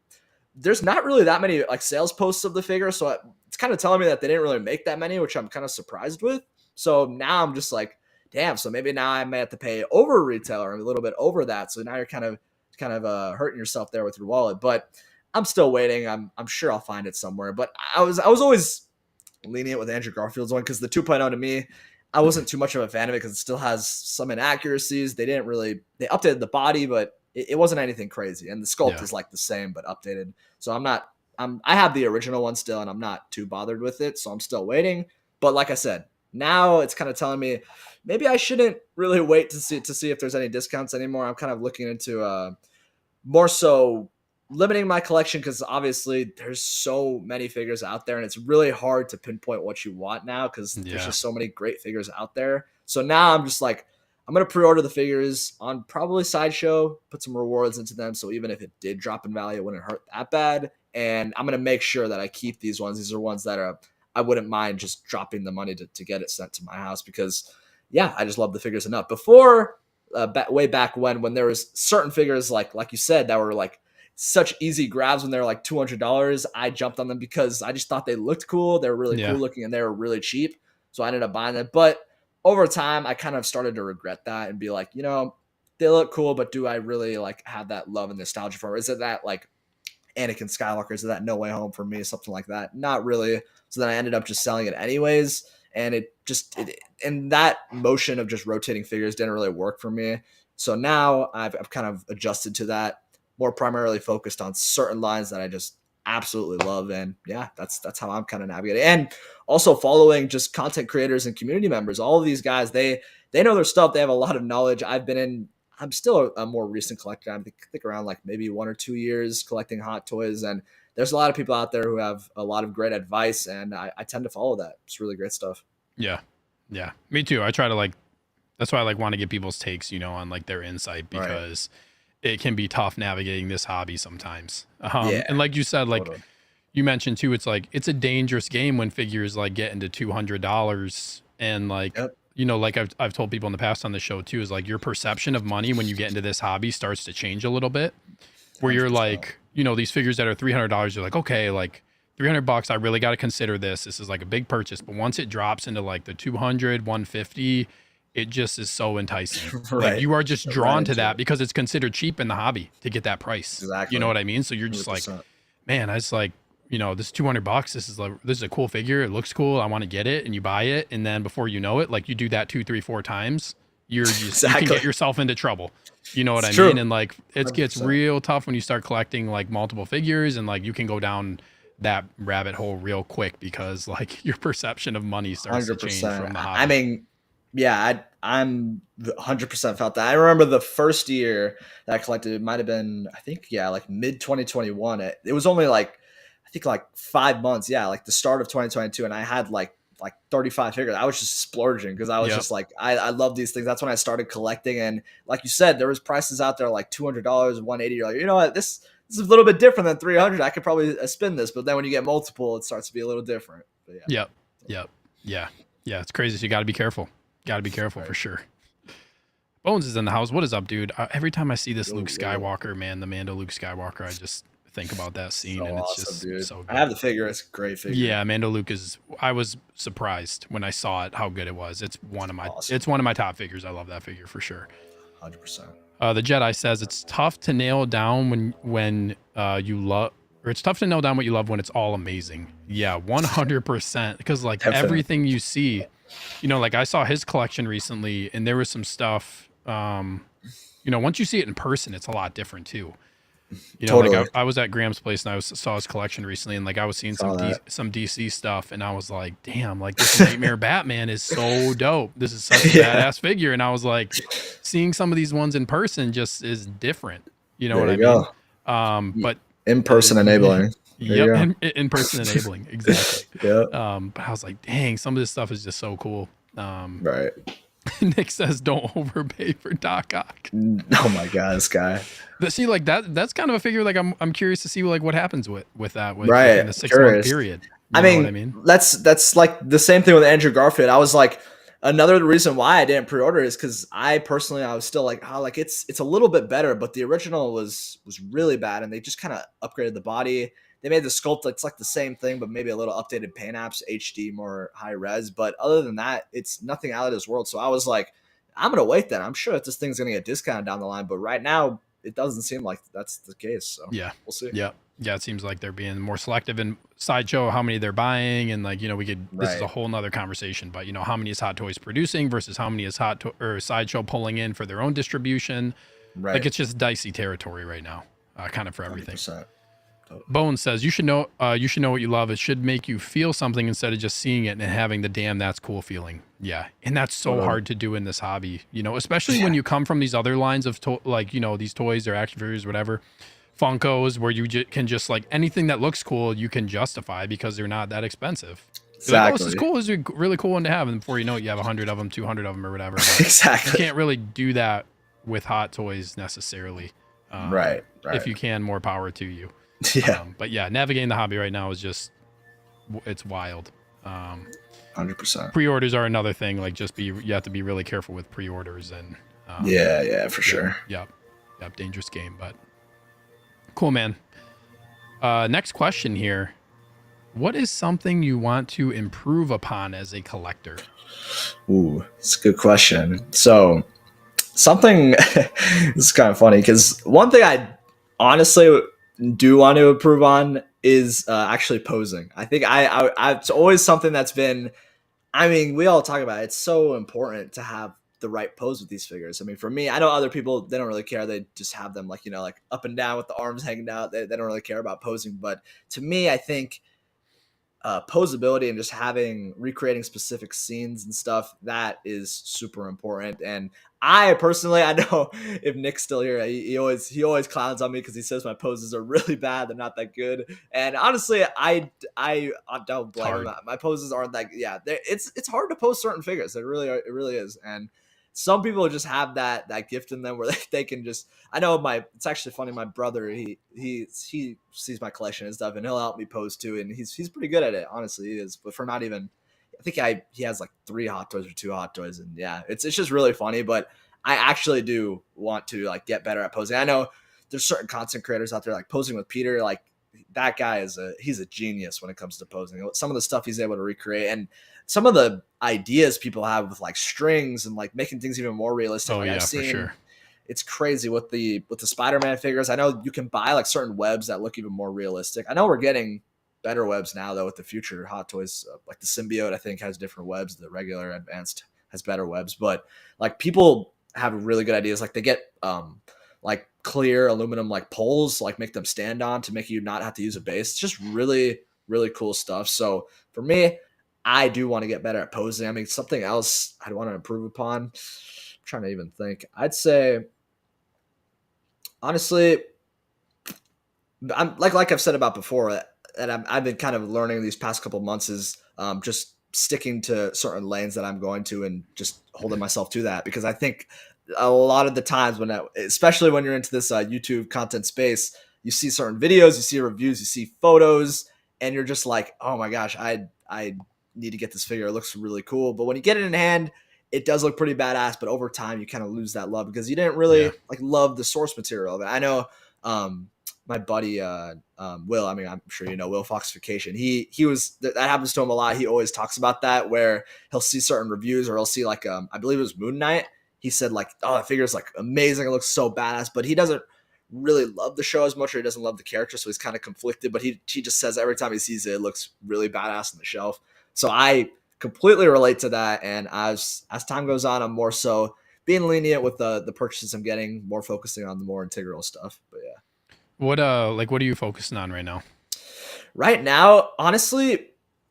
there's not really that many like sales posts of the figure, so it's kind of telling me that they didn't really make that many, which I'm kind of surprised with. So now I'm just like, damn. So maybe now I may have to pay over retail or a little bit over that. So now you're kind of hurting yourself there with your wallet. But I'm still waiting. I'm sure I'll find it somewhere. But I was always lenient with Andrew Garfield's one because the 2.0 to me, I wasn't too much of a fan of it because it still has some inaccuracies. They updated the body, but it wasn't anything crazy. And the sculpt Yeah. is like the same, but updated. So I have the original one still and I'm not too bothered with it. So I'm still waiting. But like I said, now it's kind of telling me maybe I shouldn't really wait to see if there's any discounts anymore. I'm kind of looking into more so limiting my collection because obviously there's so many figures out there and it's really hard to pinpoint what you want now because there's Yeah. just so many great figures out there. So now I'm just like, I'm gonna pre-order the figures on probably Sideshow, put some rewards into them. So even if it did drop in value, it wouldn't hurt that bad. And I'm gonna make sure that I keep these ones. These are ones that I wouldn't mind just dropping the money to get it sent to my house because yeah, I just love the figures enough. Before way back when there was certain figures like you said that were like such easy grabs when they were like $200. I jumped on them because I just thought they looked cool. They were really cool Yeah. looking and they were really cheap. So I ended up buying them. But over time, I kind of started to regret that and be like, they look cool, but do I really like have that love and nostalgia for them? Is it that like Anakin Skywalker? Is it that No Way Home for me? Something like that? Not really. So then I ended up just selling it anyways. And and that motion of just rotating figures didn't really work for me. So now I've kind of adjusted to that, more primarily focused on certain lines that I just absolutely love. And yeah, that's how I'm kind of navigating. And also following just content creators and community members. All of these guys, they know their stuff. They have a lot of knowledge. I'm still a more recent collector. I think around like maybe 1 or 2 years collecting Hot Toys. And there's a lot of people out there who have a lot of great advice. And I tend to follow that. It's really great stuff. Yeah. Yeah. Me too. I try to like that's why I like want to get people's takes, you know, on like their insight Right. because it can be tough navigating this hobby sometimes. Yeah. And like you said, like Totally. you mentioned too, it's like it's a dangerous game when figures like get into $200 and like Yep. you know, like I've told people in the past on the show too, is like your perception of money when you get into this hobby starts to change a little bit. Where you're 100%. like, you know, these figures that are $300, you're like, okay, like $300, I really got to consider this. This is like a big purchase. But once it drops into like the 200, 150, it just is so enticing. Like Right. you are just Right drawn to into that it. because it's considered cheap in the hobby to get that price. You know Exactly. what I mean? So you're just like, 100%. man, I just like, you know, this $200, this is a cool figure. It looks cool. I want to get it. And you buy it. And then before you know it, like you do that 2, 3, 4 times, you can Exactly. get yourself into trouble. You know what It's I true. mean? And like it gets 100%. real tough when you start collecting like multiple figures and like you can go down that rabbit hole real quick because like your perception of money starts to Hundred change percent. from the I hobby. mean, yeah, I'm 100% felt that. I remember the first year that I collected. It might have been, I think, yeah, like mid 2021. It was only like, I think like 5 months. Yeah, like the start of 2022, and I had like like 35 figures. I was just splurging because I was just like, I love these things. That's when I started collecting. And like you said, there was prices out there like $200, $180. You're like, you know what, this is a little bit different than 300. I could probably spin this, but then when you get multiple, it starts to be a little different. But yeah. Yeah. It's crazy. So you got to be careful. For sure. Bones is in the house. What is up, dude? Every time I see this Luke Skywalker, man, the Mando Luke Skywalker, I just think about that scene, so and it's awesome, just dude. So good. I have the figure. It's a great figure. Yeah, Mando Luke is. I was surprised when I saw it how good it was. It's one of my. Awesome. It's one of my top figures. I love that figure for sure. 100%. The Jedi says it's tough to nail down when you love. Or it's tough to nail down what you love when it's all amazing. Yeah, 100%. Because like Definitely. Everything you see, you know, like I saw his collection recently, and there was some stuff. You know, once you see it in person, it's a lot different too. You know, totally. Like I was at Graham's place and saw his collection recently, and like I was seeing some DC stuff, and I was like, damn, like this Nightmare Batman is so dope. This is such a badass figure, and I was like, seeing some of these ones in person just is different. You know there what I mean? But in-person enabling. Yep, in-person enabling, exactly. Yeah. But I was like, dang, some of this stuff is just so cool. Right. Nick says, "Don't overpay for Doc Ock." Oh my god, this guy. But see, like that's kind of a figure. Like I'm curious to see like what happens with that. Right. In the 6-month period. I mean, that's like the same thing with Andrew Garfield. I was like, another reason why I didn't pre-order is because I was still like, oh, like it's a little bit better, but the original was really bad, and they just kind of upgraded the body. They made the sculpt, it's like the same thing, but maybe a little updated paint apps, HD, more high res. But other than that, it's nothing out of this world. So I was like, I'm going to wait then. I'm sure that this thing's going to get discounted down the line. But right now, it doesn't seem like that's the case. So yeah, we'll see. Yeah. It seems like they're being more selective in Sideshow, how many they're buying. And like, you know, this is a whole nother conversation, but you know, how many is Hot Toys producing versus how many is Sideshow pulling in for their own distribution. Right. Like it's just dicey territory right now, kind of for everything. 100%. Bones says you should know what you love. It should make you feel something instead of just seeing it and having the damn that's cool feeling. Yeah, and that's so hard to do in this hobby, you know, especially when you come from these other lines of like, you know, these toys or action figures, whatever, Funkos, where you can just like anything that looks cool you can justify because they're not that expensive. Exactly. Like, oh, this is cool. This is a really cool one to have, and before you know it, you have 100 of them, 200 of them, or whatever. Exactly. You can't really do that with Hot Toys necessarily. Right. If you can, more power to you. Yeah. But yeah, navigating the hobby right now is just, it's wild. 100%. Pre-orders are another thing. Like you have to be really careful with pre-orders and for sure. Yep. Dangerous game, but cool, man. Next question here. What is something you want to improve upon as a collector? Ooh, it's a good question. So something, this is kind of funny because one thing I honestly do want to improve on is actually posing. I think it's always something that's been, I mean, we all talk about it. It's so important to have the right pose with these figures. I mean, for me, I know other people, they don't really care. They just have them like, you know, like up and down with the arms hanging out. They don't really care about posing. But to me, I think posability and just recreating specific scenes and stuff, that is super important. And I personally, I know if Nick's still here, he always clowns on me because he says my poses are really bad. They're not that good. And honestly, I don't blame him. My poses aren't that. Yeah, it's hard to pose certain figures. It really is. And some people just have that gift in them where they can just. I know it's actually funny. My brother, he sees my collection and stuff, and he'll help me pose too. And he's pretty good at it. Honestly, he is. But for not even. I think he has like 3 Hot Toys or 2 Hot Toys, and yeah, it's just really funny. But I actually do want to like get better at posing. I know there's certain content creators out there like Posing with Peter. Like that guy he's a genius when it comes to posing. Some of the stuff he's able to recreate, and some of the ideas people have with like strings and like making things even more realistic. Oh yeah, for sure. It's crazy with the Spider-Man figures. I know you can buy like certain webs that look even more realistic. I know we're getting better webs now though with the future Hot Toys, like the Symbiote I think has different webs. The regular Advanced has better webs, but like people have really good ideas. Like they get like clear aluminum like poles, like make them stand on to make you not have to use a base. It's just really, really cool stuff. So for me, I do want to get better at posing. I mean, something else I'd want to improve upon. I'm trying to even think. I'd say honestly, I'm like I've said about before, that I've been kind of learning these past couple months is just sticking to certain lanes that I'm going to and just holding myself to that, because I think a lot of the times especially when you're into this YouTube content space, you see certain videos, you see reviews, you see photos, and you're just like, oh my gosh, I need to get this figure. It looks really cool. But when you get it in hand, it does look pretty badass. But over time, you kind of lose that love because you didn't really like love the source material of it. I know my buddy Will, I mean, I'm sure you know Will Foxification. He was, that happens to him a lot. He always talks about that, where he'll see certain reviews, or he'll see like I believe it was Moon Knight. He said like, oh, that figure is like amazing. It looks so badass, but he doesn't really love the show as much, or he doesn't love the character, so he's kind of conflicted. But he just says every time he sees it, it looks really badass on the shelf. So I completely relate to that. And as time goes on, I'm more so being lenient with the purchases I'm getting, more focusing on the more integral stuff. But yeah. What are you focusing on right now? Right now, honestly,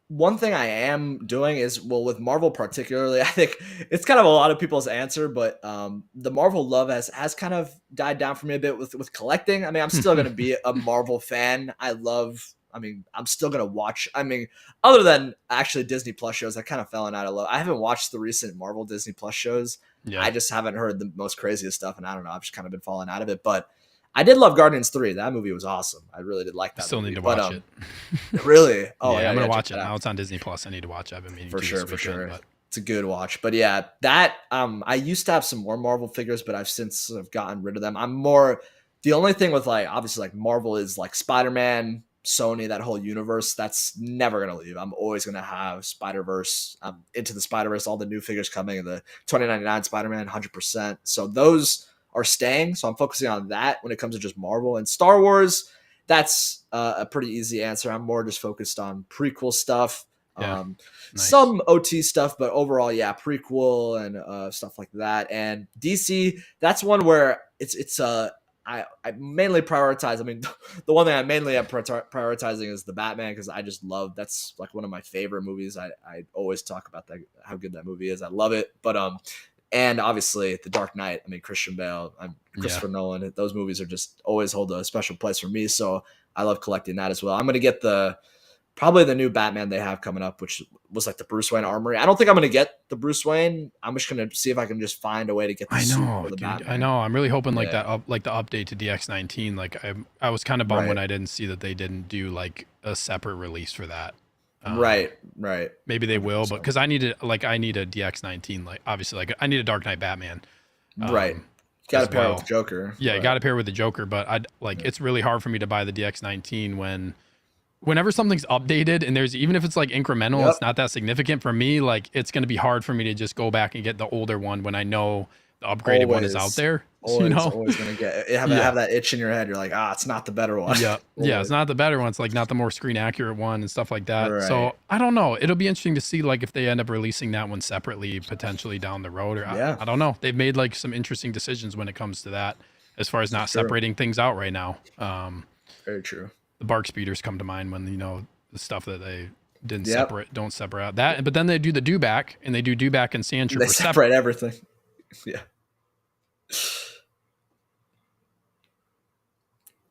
one thing I am doing is, well, with Marvel particularly, I think it's kind of a lot of people's answer, but the Marvel love has kind of died down for me a bit with collecting. I mean, I'm still going to be a Marvel fan. I'm still going to watch. I mean, other than actually Disney Plus shows, I kind of fell out of love. I haven't watched the recent Marvel Disney Plus shows. Yeah. I just haven't heard the most craziest stuff, and I don't know. I've just kind of been falling out of it, but I did love Guardians 3. That movie was awesome. I really did like that. Still movie. Need to watch it. Really? Oh, yeah, I'm gonna watch it now. It's on Disney Plus. I need to watch it. I've been meaning for to sure. But it's a good watch. But yeah, that I used to have some more Marvel figures, but I've since sort of gotten rid of them. I'm more, the only thing with like obviously like Marvel is like Spider-Man, Sony, that whole universe. That's never gonna leave. I'm always gonna have Spider-Verse. I'm into the Spider-Verse. All the new figures coming, the 2099 Spider-Man, 100%. So those are staying, so I'm focusing on that when it comes to just Marvel. And Star Wars, that's a pretty easy answer. I'm more just focused on prequel stuff, nice. Some OT stuff, but overall, yeah, prequel and stuff like that. And DC, that's one where I mainly prioritize. I mean, the one thing I mainly am prioritizing is the Batman, because I just love, that's like one of my favorite movies. I always talk about that, how good that movie is. I love it, but and obviously The Dark Knight. I mean, Christian Bale, Christopher Nolan. Those movies are just always hold a special place for me. So I love collecting that as well. I'm going to get probably the new Batman they have coming up, which was like the Bruce Wayne Armory. I don't think I'm going to get the Bruce Wayne. I'm just going to see if I can just find a way to get the suit for the Batman. I know. I'm really hoping like that, like the update to DX19. Like I was kind of bummed when I didn't see that they didn't do like a separate release for that. Right. Maybe they will, but because I need a DX19, like obviously, like I need a Dark Knight Batman. Right. Got to pair with the Joker. Yeah, you got to pair with the Joker, but it's really hard for me to buy the DX19 whenever something's updated, and there's, even if it's like incremental, it's not that significant for me. Like it's going to be hard for me to just go back and get the older one when I know the upgraded one is out there. Always gonna have that itch in your head. You're like, it's not the better one. Yeah, it's not the better one. It's like not the more screen accurate one and stuff like that. Right. So I don't know. It'll be interesting to see like if they end up releasing that one separately, potentially down the road, or I don't know. They've made like some interesting decisions when it comes to that, as far as not separating things out right now. Very true. The Bark Speeders come to mind when the stuff that they didn't don't separate out that, but then they do the Dewback, and they do Dewback and Sand Trooper. They separate everything. Yeah.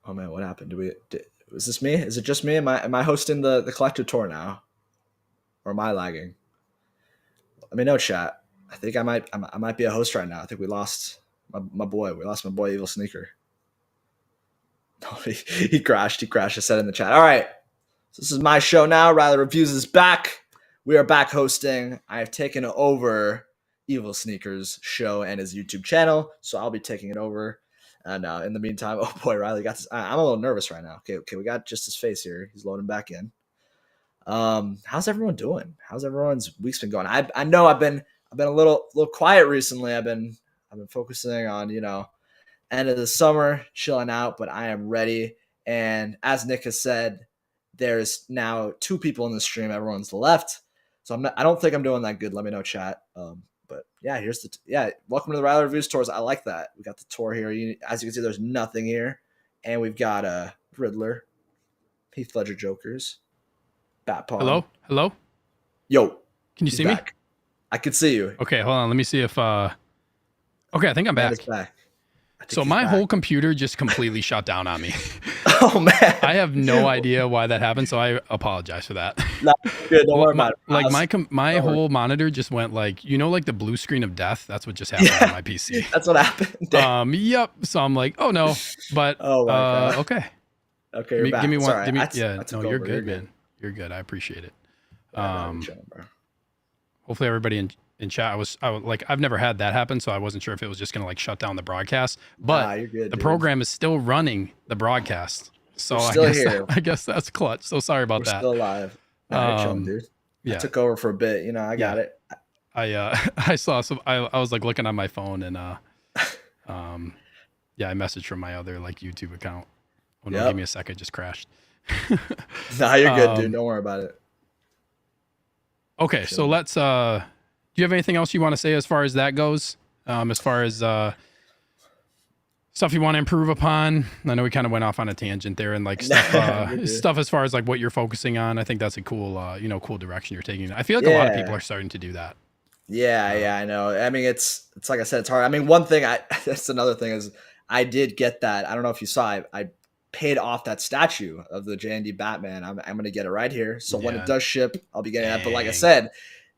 Oh man, what happened? Was this me? Is it just me? Am I hosting the collector tour now, or am I lagging? Let me know, chat. I think I might be a host right now. I think we lost my boy. We lost my boy, Evil Sneaker. No, he crashed. I said in the chat. All right, so this is my show now. Riley Reviews is back. We are back hosting. I have taken over Evil Sneaker's show and his YouTube channel, so I'll be taking it over. And in the meantime, oh boy, Riley got this. I'm a little nervous right now. Okay, we got just his face here. He's loading back in. How's everyone doing? How's everyone's week's been going? I know I've been a little quiet recently. I've been focusing on end of the summer, chilling out, but I am ready. And as Nick has said, there's now 2 people in the stream. Everyone's left, so I don't think I'm doing that good. Let me know, chat. But yeah, welcome to the Riley Reviews tours. I like that. We got the tour here. As you can see, there's nothing here. And we've got Riddler, Heath Ledger Jokers, Bat Paw. Hello? Yo. Can you see me? I can see you. Okay, hold on. Let me see if... Okay, I think I'm back. Back. So my whole computer just completely shut down on me. Oh man, I have no idea why that happened, so I apologize for that. No, good. Don't worry about it. Like my whole monitor just went like, like the blue screen of death. That's what just happened on my PC. That's what happened. Yep. So I'm like, oh no, but oh my God. Okay. Okay, you're back. Give me one. Sorry, give me no, you're good, man. You're good. I appreciate it. Hopefully everybody in chat. I was like, I've never had that happen, so I wasn't sure if it was just gonna like shut down the broadcast. But you're good, the program is still running the broadcast. So I guess that's clutch. So sorry about that. Still alive. Chilling, dude. Yeah. I took over for a bit. I got it. I saw some. I was like looking on my phone and I messaged from my other like YouTube account. Oh no, give me a second. It just crashed. Nah, you're good, dude. Don't worry about it. Okay, so let's. Do you have anything else you want to say as far as that goes? As far as stuff you want to improve upon? I know we kind of went off on a tangent there, and like stuff as far as like what you're focusing on. I think that's a cool, cool direction you're taking. I feel like a lot of people are starting to do that. Yeah, I know. I mean, it's like I said, it's hard. I mean, one thing that's another thing is I did get that. I don't know if you saw. I paid off that statue of the JND Batman. I'm gonna get it right here. So when it does ship, I'll be getting that. But like I said,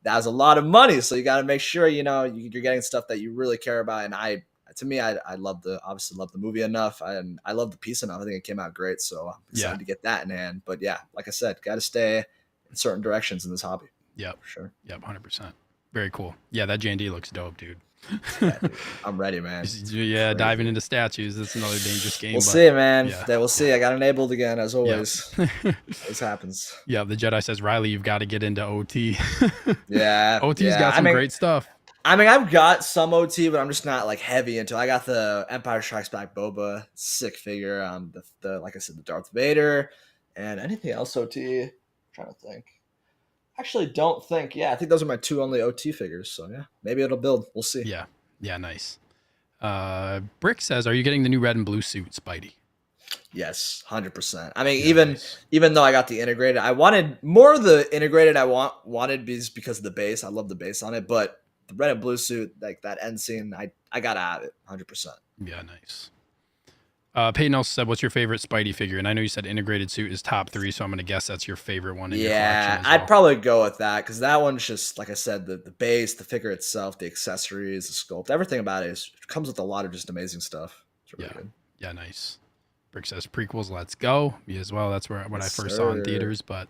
that was a lot of money. So you got to make sure you're getting stuff that you really care about. And I obviously love the movie enough, and I love the piece enough. I think it came out great. So I'm excited to get that in hand. But yeah, like I said, got to stay in certain directions in this hobby. Yep, for sure. Yep, 100%. Very cool. Yeah, that JND looks dope, dude. Yeah, dude. I'm ready, man. Yeah, diving into statues. That's another dangerous game. We'll see, man. Yeah. We'll see. I got enabled again, as always. Yep. This happens. Yeah, the Jedi says, Riley, you've got to get into OT. Yeah. OT's got some great stuff. I mean, I've got some OT, but I'm just not like heavy into it. I got the Empire Strikes Back Boba, sick figure. The like I said, the Darth Vader, and anything else OT. I'm trying to think. Actually, don't think. Yeah, I think those are my two only OT figures. So yeah, maybe it'll build. We'll see. Yeah, nice. Brick says, "Are you getting the new red and blue suit, Spidey?" Yes, 100%. I mean, even though I got the integrated, I wanted more of the integrated. Wanted because of the base. I love the base on it, but the red and blue suit, like that end scene, I gotta have it 100%. Yeah, nice. Peyton also said, "What's your favorite Spidey figure?" And I know you said integrated suit is top 3, so I'm gonna guess that's your favorite one. In your collection as well. I'd probably go with that because that one's just like I said, the base, the figure itself, the accessories, the sculpt, everything about it comes with a lot of just amazing stuff. It's really good. Yeah, nice. Brick says prequels, let's go. Me as well. That's when I first saw in theaters, but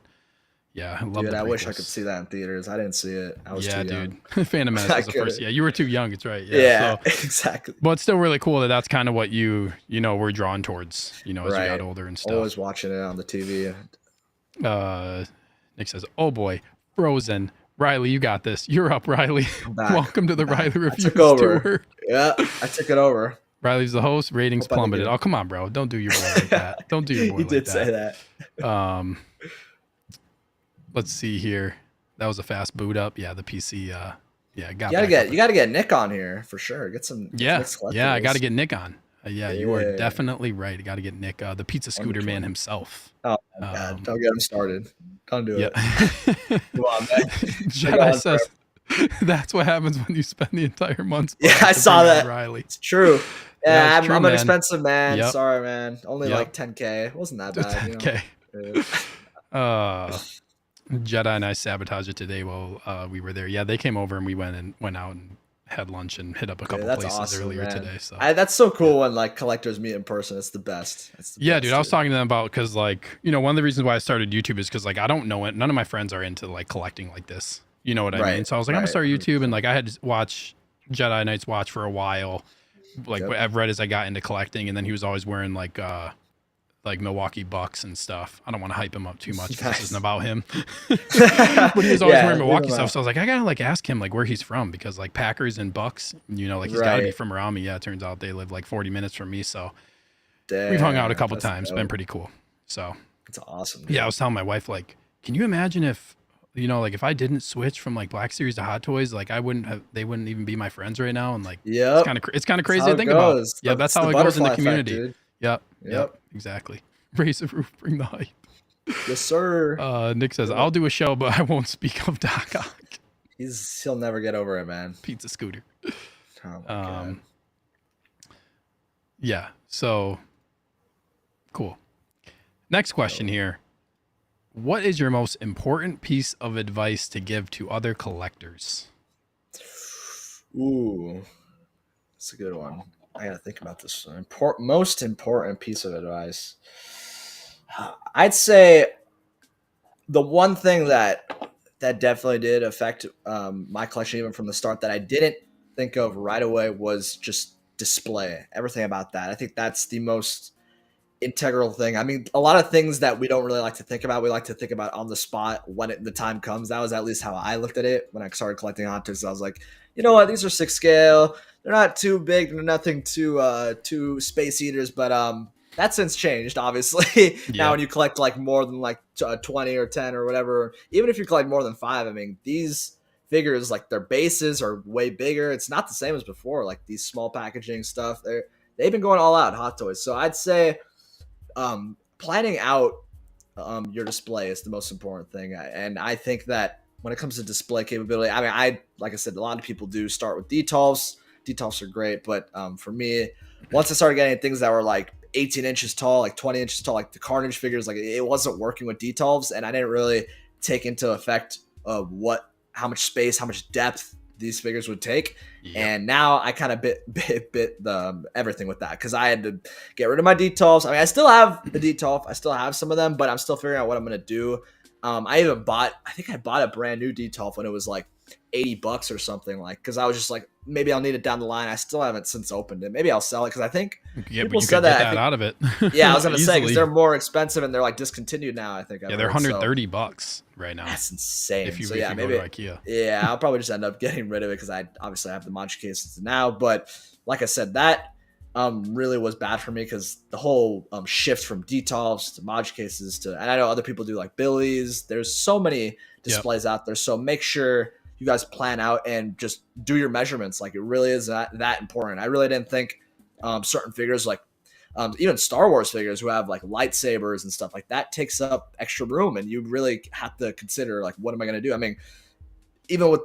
yeah, I love it. I wish I could see that in theaters. I didn't see it. I was too young. Dude. Phantom Menace was the first. Yeah, you were too young. It's right. Yeah, so, exactly. But it's still really cool that's kind of what you were drawn towards, as you got older and stuff. Always watching it on the TV. Nick says, "Oh boy, Frozen. Riley, you got this. You're up, Riley. Welcome to the Riley Reviews tour." Yeah, I took it over. Riley's the host. Ratings plummeted. Oh, come on, bro. Don't do your boy like that. Don't do your boy like that. You did say that. Let's see here. That was a fast boot up. Yeah, the PC. You gotta get Nick on here for sure. Get some. Yeah. I gotta get Nick on. You are definitely right. You gotta get Nick, the pizza scooter man himself. Oh my God! Don't get him started. Don't do it. Come on, man. Jedi says that's what happens when you spend the entire month. Yeah, I saw that. Riley. It's true. Yeah, I'm an expensive man. Yep. Sorry, man. Only like 10K. It wasn't that bad. 10K. Jedi and I sabotaged it today while we were there. Yeah, they came over and we went out and had lunch and hit up a couple places earlier today. So that's so cool when like collectors meet in person. It's the best. Dude. I was talking to them about because like one of the reasons why I started YouTube is because like I don't know it. None of my friends are into like collecting like this. You know what I mean? So I was like, I'm gonna start YouTube, and like I had to watch Jedi Knights watch for a while. Like I've read as I got into collecting, and then he was always wearing like Milwaukee Bucks and stuff. I don't want to hype him up too much because this isn't about him. But he was always wearing Milwaukee stuff, so I was like, I gotta like ask him like where he's from because like Packers and Bucks, like he's gotta be from around me. Yeah, it turns out they live like 40 minutes from me, so we've hung out a couple times. Been pretty cool. So it's awesome. Yeah, I was telling my wife like, can you imagine if like if I didn't switch from like Black Series to Hot Toys, like they wouldn't even be my friends right now, and like it's kind of crazy to think about. Yeah, that's how it goes in the community. Yep, exactly. Raise the roof, bring the hype. Yes, sir. Nick says, I'll do a show, but I won't speak of Doc Ock. He'll never get over it, man. Pizza scooter. Oh my God. Yeah. So cool. Next question here. What is your most important piece of advice to give to other collectors? Ooh, that's a good one. I gotta think about this. Most important piece of advice. I'd say the one thing that definitely did affect my collection even from the start that I didn't think of right away was just display. Everything about that. I think that's the most integral thing. I mean, a lot of things that we don't really like to think about, we like to think about on the spot when the time comes. That was at least how I looked at it when I started collecting hot toys. I was like, you know what, these are 6 scale. They're not too big. They're nothing too space eaters, but that's since changed, obviously. Now when you collect like more than like 20 or 10 or whatever, even if you collect more than 5, I mean, these figures, like their bases are way bigger. It's not the same as before. Like these small packaging stuff, they've been going all out, Hot Toys. So I'd say planning out your display is the most important thing. And I think that when it comes to display capability, I mean, like I said, a lot of people do start with detolfs. Detolfs are great, but for me, once I started getting things that were like 18 inches tall, like 20 inches tall, like the Carnage figures, like it wasn't working with detolfs, and I didn't really take into effect how much space, how much depth these figures would take. And now I kind of bit the everything with that, because I had to get rid of my detolfs. I mean, I still have the detolf, I still have some of them, but I'm still figuring out what I'm gonna do. I think I bought a brand new detolf when it was like $80 or something, like, because I was just like, maybe I'll need it down the line. I still haven't since opened it. Maybe I'll sell it, because I think people said that out of it. Yeah, I was gonna say, because they're more expensive and they're like discontinued now. I think they're $130 right now. That's insane. If you maybe go to IKEA. Yeah, I'll probably just end up getting rid of it, because I obviously have the Mancha cases now. But like I said, that really was bad for me, because the whole shift from detolfs to Mancha cases to, and I know other people do like Billies. There's so many displays out there, so make sure you guys plan out and just do your measurements. Like, it really is that important. I really didn't think certain figures, like even Star Wars figures who have like lightsabers and stuff like that, takes up extra room, and you really have to consider, like, what am I going to do? I mean, even with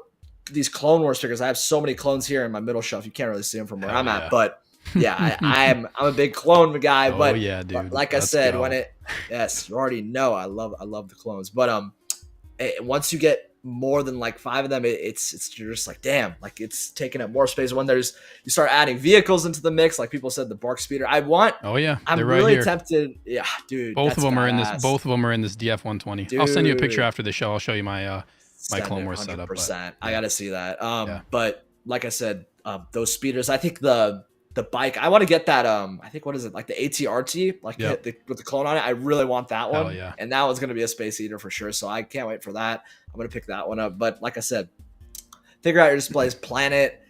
these Clone Wars figures, I have so many clones here in my middle shelf. You can't really see them from where I'm at, but yeah, I'm a big clone guy. But dude, like I said, you already know I love the clones. But once you get more than like 5 of them, it's you're just like, damn, like it's taking up more space. When you start adding vehicles into the mix, like people said, the Bark Speeder. I'm really tempted. Yeah, dude. Both of them are in this DF-120. Dude, I'll send you a picture after the show. I'll show you my my Clone Wars setup. I gotta see that. But like I said, those speeders. I think the bike, I want to get that. I think, what is it, like the ATRT, like with the clone on it. I really want that one. And that one's gonna be a space eater for sure. So I can't wait for that. I'm gonna pick that one up. But like I said, figure out your displays, plan it.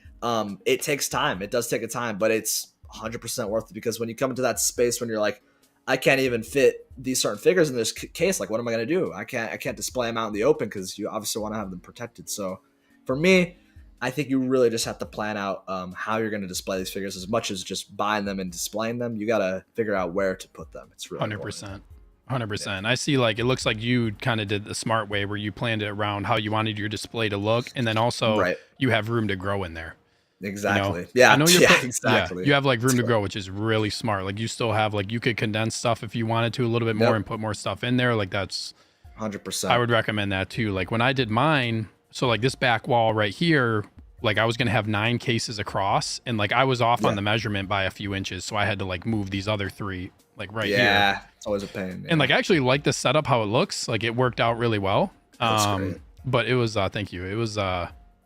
It takes time. It does take a time, but it's 100% worth it, because when you come into that space when you're like, I can't even fit these certain figures in this case, like, what am I gonna do? I can't display them out in the open, because you obviously want to have them protected. So for me, I think you really just have to plan out how you're going to display these figures. As much as just buying them and displaying them, you got to figure out where to put them. It's really 100%. 100%. I see, like, it looks like you kind of did the smart way, where you planned it around how you wanted your display to look, and then also you have room to grow in there. Exactly. You know? I know exactly. You have like room to grow, which is really smart. Like, you still have, like, you could condense stuff if you wanted to a little bit more and put more stuff in there. Like, that's 100%. I would recommend that too. Like, when I did mine, so like this back wall right here, like I was gonna have 9 cases across, and like I was off on the measurement by a few inches, so I had to like move these other 3 like right here. Yeah, it's always a pain. And like, I actually like the setup, how it looks. Like, it worked out really well. That's great. But it was thank you. It was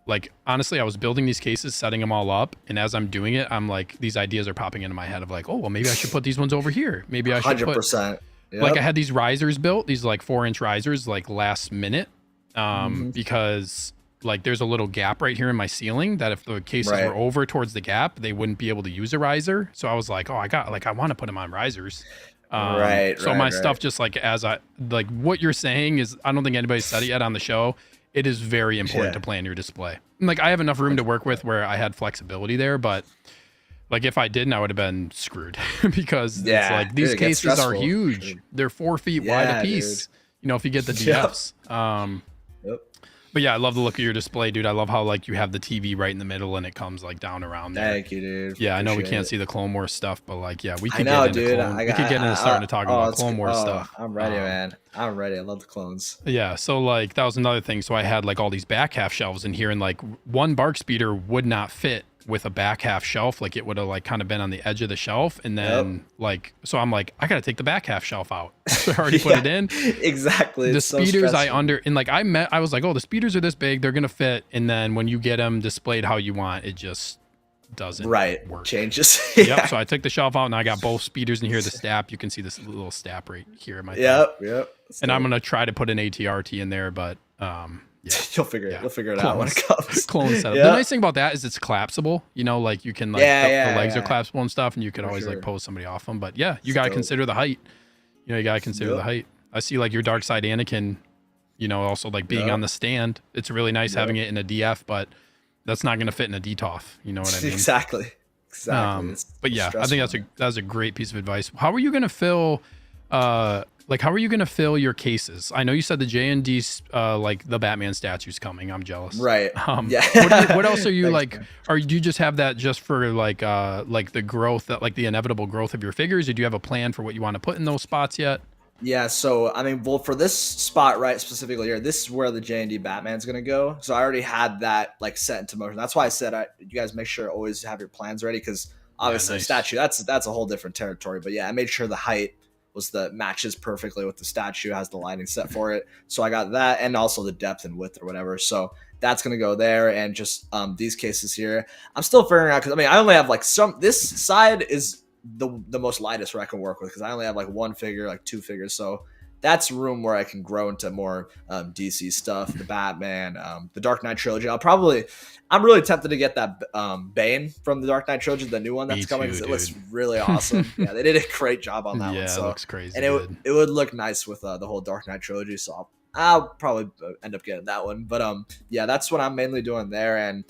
like, honestly, I was building these cases, setting them all up, and as I'm doing it, I'm like, these ideas are popping into my head of like, oh well, maybe I should put these ones over here. Maybe I should 100%. Like, I had these risers built, these like 4-inch risers, like last minute, because like there's a little gap right here in my ceiling that if the cases were over towards the gap, they wouldn't be able to use a riser. So I was like, oh, I want to put them on risers. So my stuff, just like, as I like what you're saying is, I don't think anybody's said it yet on the show. It is very important to plan your display. Like, I have enough room to work with where I had flexibility there, but like, if I didn't, I would have been screwed because it's like, these cases are huge. They're 4 feet wide a piece. Dude. You know, if you get the DFs. But yeah, I love the look of your display, dude. I love how like you have the TV right in the middle and it comes like down around there. Thank you, dude. Yeah, I know we can't see the Clone Wars stuff, but like, yeah, we could get into Clone. We could get into starting to talk about Clone Wars stuff. I'm ready, man. I'm ready. I love the clones. Yeah, so like that was another thing. So I had like all these back half shelves in here, and like one BARC speeder would not fit with a back half shelf. Like it would have like kind of been on the edge of the shelf, and then like so I'm like I gotta take the back half shelf out. So I already put it in. Exactly. The speeders I was like, oh, the speeders are this big, they're gonna fit, and then when you get them displayed how you want, it just doesn't work. Changes. Yep. So I took the shelf out and I got both speeders in here. The stap, you can see this little stap right here in my Yep. And I'm gonna try to put an ATRT in there, but yeah. You'll figure it out when it comes. Clone setup. The nice thing about that is it's collapsible. You know, like you can like the legs are collapsible and stuff, and you could always like pose somebody off them. But yeah, you gotta consider the height. You know, you gotta consider the height. I see like your Dark Side Anakin, you know, also like being on the stand. It's really nice having it in a DF, but that's not gonna fit in a DTOF. You know what I mean? Exactly. But yeah, I think that's a great piece of advice. How are you gonna fill how are you gonna fill your cases? I know you said the J&D like the Batman statue's coming. I'm jealous. Right. What else are you Thanks, like? Do you just have that just for like the growth, that like the inevitable growth of your figures? Or do you have a plan for what you want to put in those spots yet? Yeah, so I mean, well, for this spot right specifically here, this is where the J&D Batman's gonna go. So I already had that like set into motion. That's why I said you guys make sure always have your plans ready, because obviously statue that's a whole different territory. But yeah, I made sure the height matches perfectly with the statue, has the lighting set for it. So I got that, and also the depth and width or whatever. So that's gonna go there, and just these cases here, I'm still figuring out, because I mean I only have like this side is the most lightest where I can work with, because I only have like one figure, like two figures. So that's room where I can grow into more DC stuff, the Batman, the Dark Knight trilogy. I'm really tempted to get that Bane from the Dark Knight trilogy, the new one that's coming, because it looks really awesome. Yeah, they did a great job on that one. Yeah, so it looks crazy. And it would look nice with the whole Dark Knight trilogy. So I'll probably end up getting that one. But yeah, that's what I'm mainly doing there. And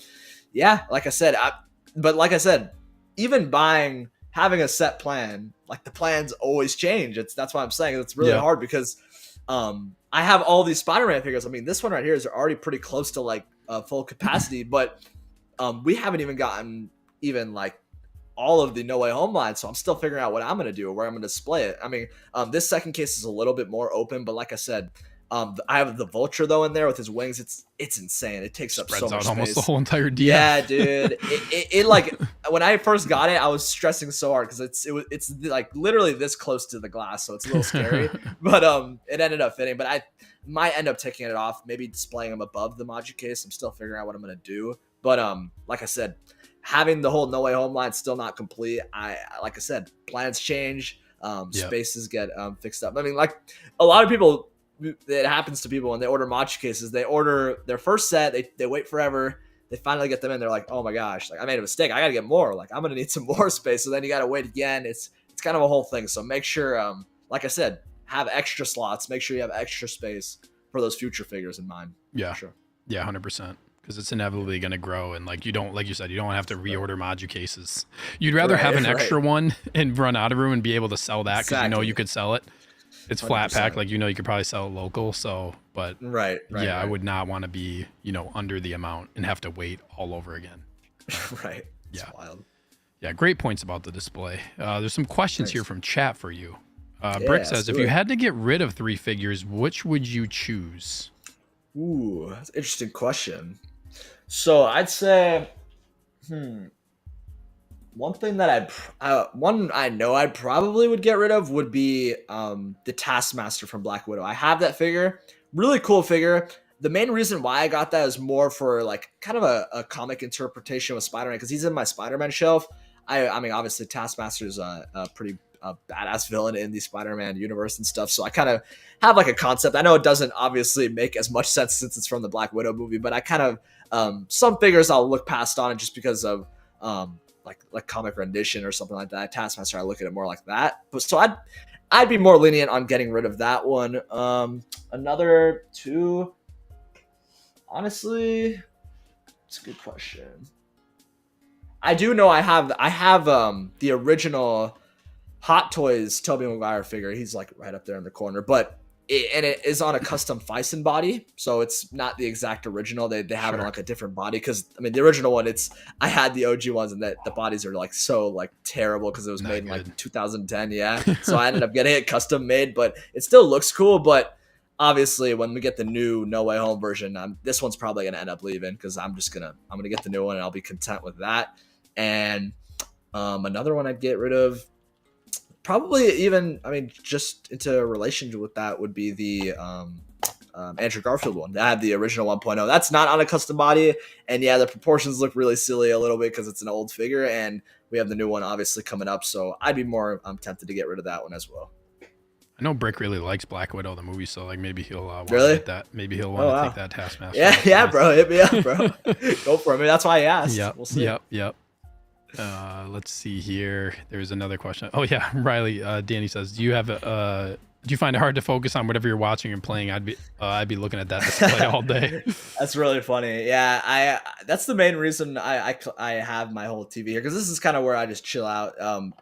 yeah, like I said, even having a set plan, like the plans always change. That's why I'm saying it's really hard, because I have all these Spider-Man figures. I mean, this one right here is already pretty close to like full capacity, but we haven't even gotten like all of the No Way Home line. So I'm still figuring out what I'm going to do or where I'm going to display it. I mean, this second case is a little bit more open, but like I said, I have the Vulture though in there with his wings. It's insane. It takes up so much space. Almost the whole entire DF. Yeah, dude. It like when I first got it, I was stressing so hard, because it's like literally this close to the glass, so it's a little scary. But it ended up fitting. But I might end up taking it off, maybe displaying them above the Maju case. I'm still figuring out what I'm gonna do. But like I said, having the whole No Way Home line still not complete. Like I said, plans change. Spaces get fixed up. I mean, like a lot of people. It happens to people when they order Machi cases. They order their first set, they wait forever, they finally get them in, they're like, oh my gosh, like I made a mistake, I gotta get more, like I'm gonna need some more space. So then you gotta wait again. It's kind of a whole thing. So make sure, like I said, have extra slots, make sure you have extra space for those future figures in mind. Yeah, sure. Yeah, 100%, because it's inevitably going to grow, and like you don't, like you said, you don't have to reorder Maju cases. You'd rather have an extra one and run out of room and be able to sell that, because you know you could sell it. It's 100%. Flat pack, like you know you could probably sell it local. So, but right. I would not want to be under the amount and have to wait all over again. Right. Yeah. It's wild. Yeah, great points about the display. There's some questions here from chat for you. Brick says, if you had to get rid of 3 figures, which would you choose? Ooh, that's an interesting question. So I'd say, one thing that I know I probably would get rid of would be the Taskmaster from Black Widow. I have that figure, really cool figure. The main reason why I got that is more for like kind of a comic interpretation with Spider-Man, because he's in my Spider-Man shelf. I mean, obviously Taskmaster is a pretty badass villain in the Spider-Man universe and stuff. So I kind of have like a concept. I know it doesn't obviously make as much sense since it's from the Black Widow movie, but I kind of some figures I'll look past on it just because of like comic rendition or something like that. Taskmaster, I look at it more like that. But so I'd be more lenient on getting rid of that one. Another 2, honestly, it's a good question. I do know I have the original Hot Toys Tobey Maguire figure. He's like right up there in the corner. But it is on a custom Fison body, so it's not the exact original. They have it on like a different body, because I mean the original one, I had the OG ones, and that the bodies are like so like terrible because it was made in like 2010. Yeah, so I ended up getting it custom made, but it still looks cool. But obviously, when we get the new No Way Home version, this one's probably gonna end up leaving, because I'm gonna get the new one, and I'll be content with that. And another one I'd get rid of, probably even, I mean, just into a relationship with that, would be the Andrew Garfield one. I have the original 1.0. That's not on a custom body, and yeah, the proportions look really silly a little bit because it's an old figure, and we have the new one obviously coming up, so I'd be more tempted to get rid of that one as well. I know Brick really likes Black Widow, the movie, so like maybe he'll want really to get that. Maybe he'll want to take that Taskmaster. Yeah, bro, hit me up, bro. Go for it. I mean, that's why I asked. Yep. We'll see. Yep. Let's see here. There's another question. Oh yeah, Riley. Danny says, do you find it hard to focus on whatever you're watching and playing? I'd be looking at that display all day. That's really funny. Yeah, that's the main reason I have my whole TV here, because this is kind of where I just chill out.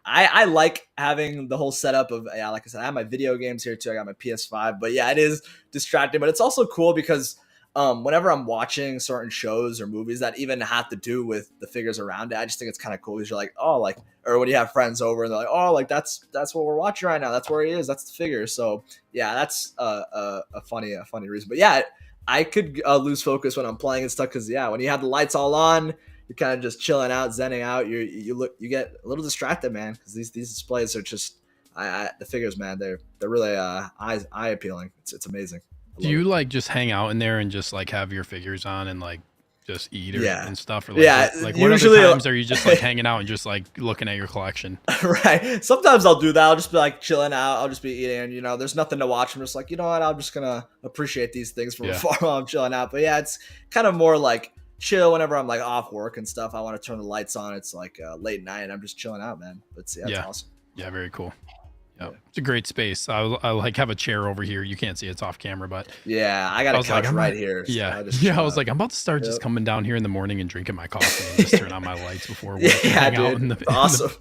I like having the whole setup of, yeah, like I said, I have my video games here too. I got my PS5, but yeah, it is distracting, but it's also cool because whenever I'm watching certain shows or movies that even have to do with the figures around it, I just think it's kind of cool, because you're like, oh, like, or when you have friends over and they're like, oh, like that's what we're watching right now. That's where he is. That's the figure. So yeah, that's a funny reason. But yeah, I could lose focus when I'm playing and stuff, because yeah, when you have the lights all on, you're kind of just chilling out, zenning out. You get a little distracted, man, because these displays are just, the figures, man, they're really eye appealing. It's amazing. Do you like just hang out in there and just like have your figures on and like just eat and stuff? Or like what usually, other times are you just like hanging out and just like looking at your collection? Right. Sometimes I'll do that. I'll just be like chilling out. I'll just be eating. You know, there's nothing to watch. I'm just like, you know what? I'm just gonna appreciate these things from afar while I'm chilling out. But yeah, it's kind of more like chill whenever I'm like off work and stuff. I want to turn the lights on. It's like late night, and I'm just chilling out, man. But yeah, it's awesome. Yeah, very cool. Yep. It's a great space. I like have a chair over here. You can't see it's off camera, but yeah, I got a couch right here. So I was like, I'm about to start just coming down here in the morning and drinking my coffee and just turn on my lights before work. Yeah, dude. Awesome.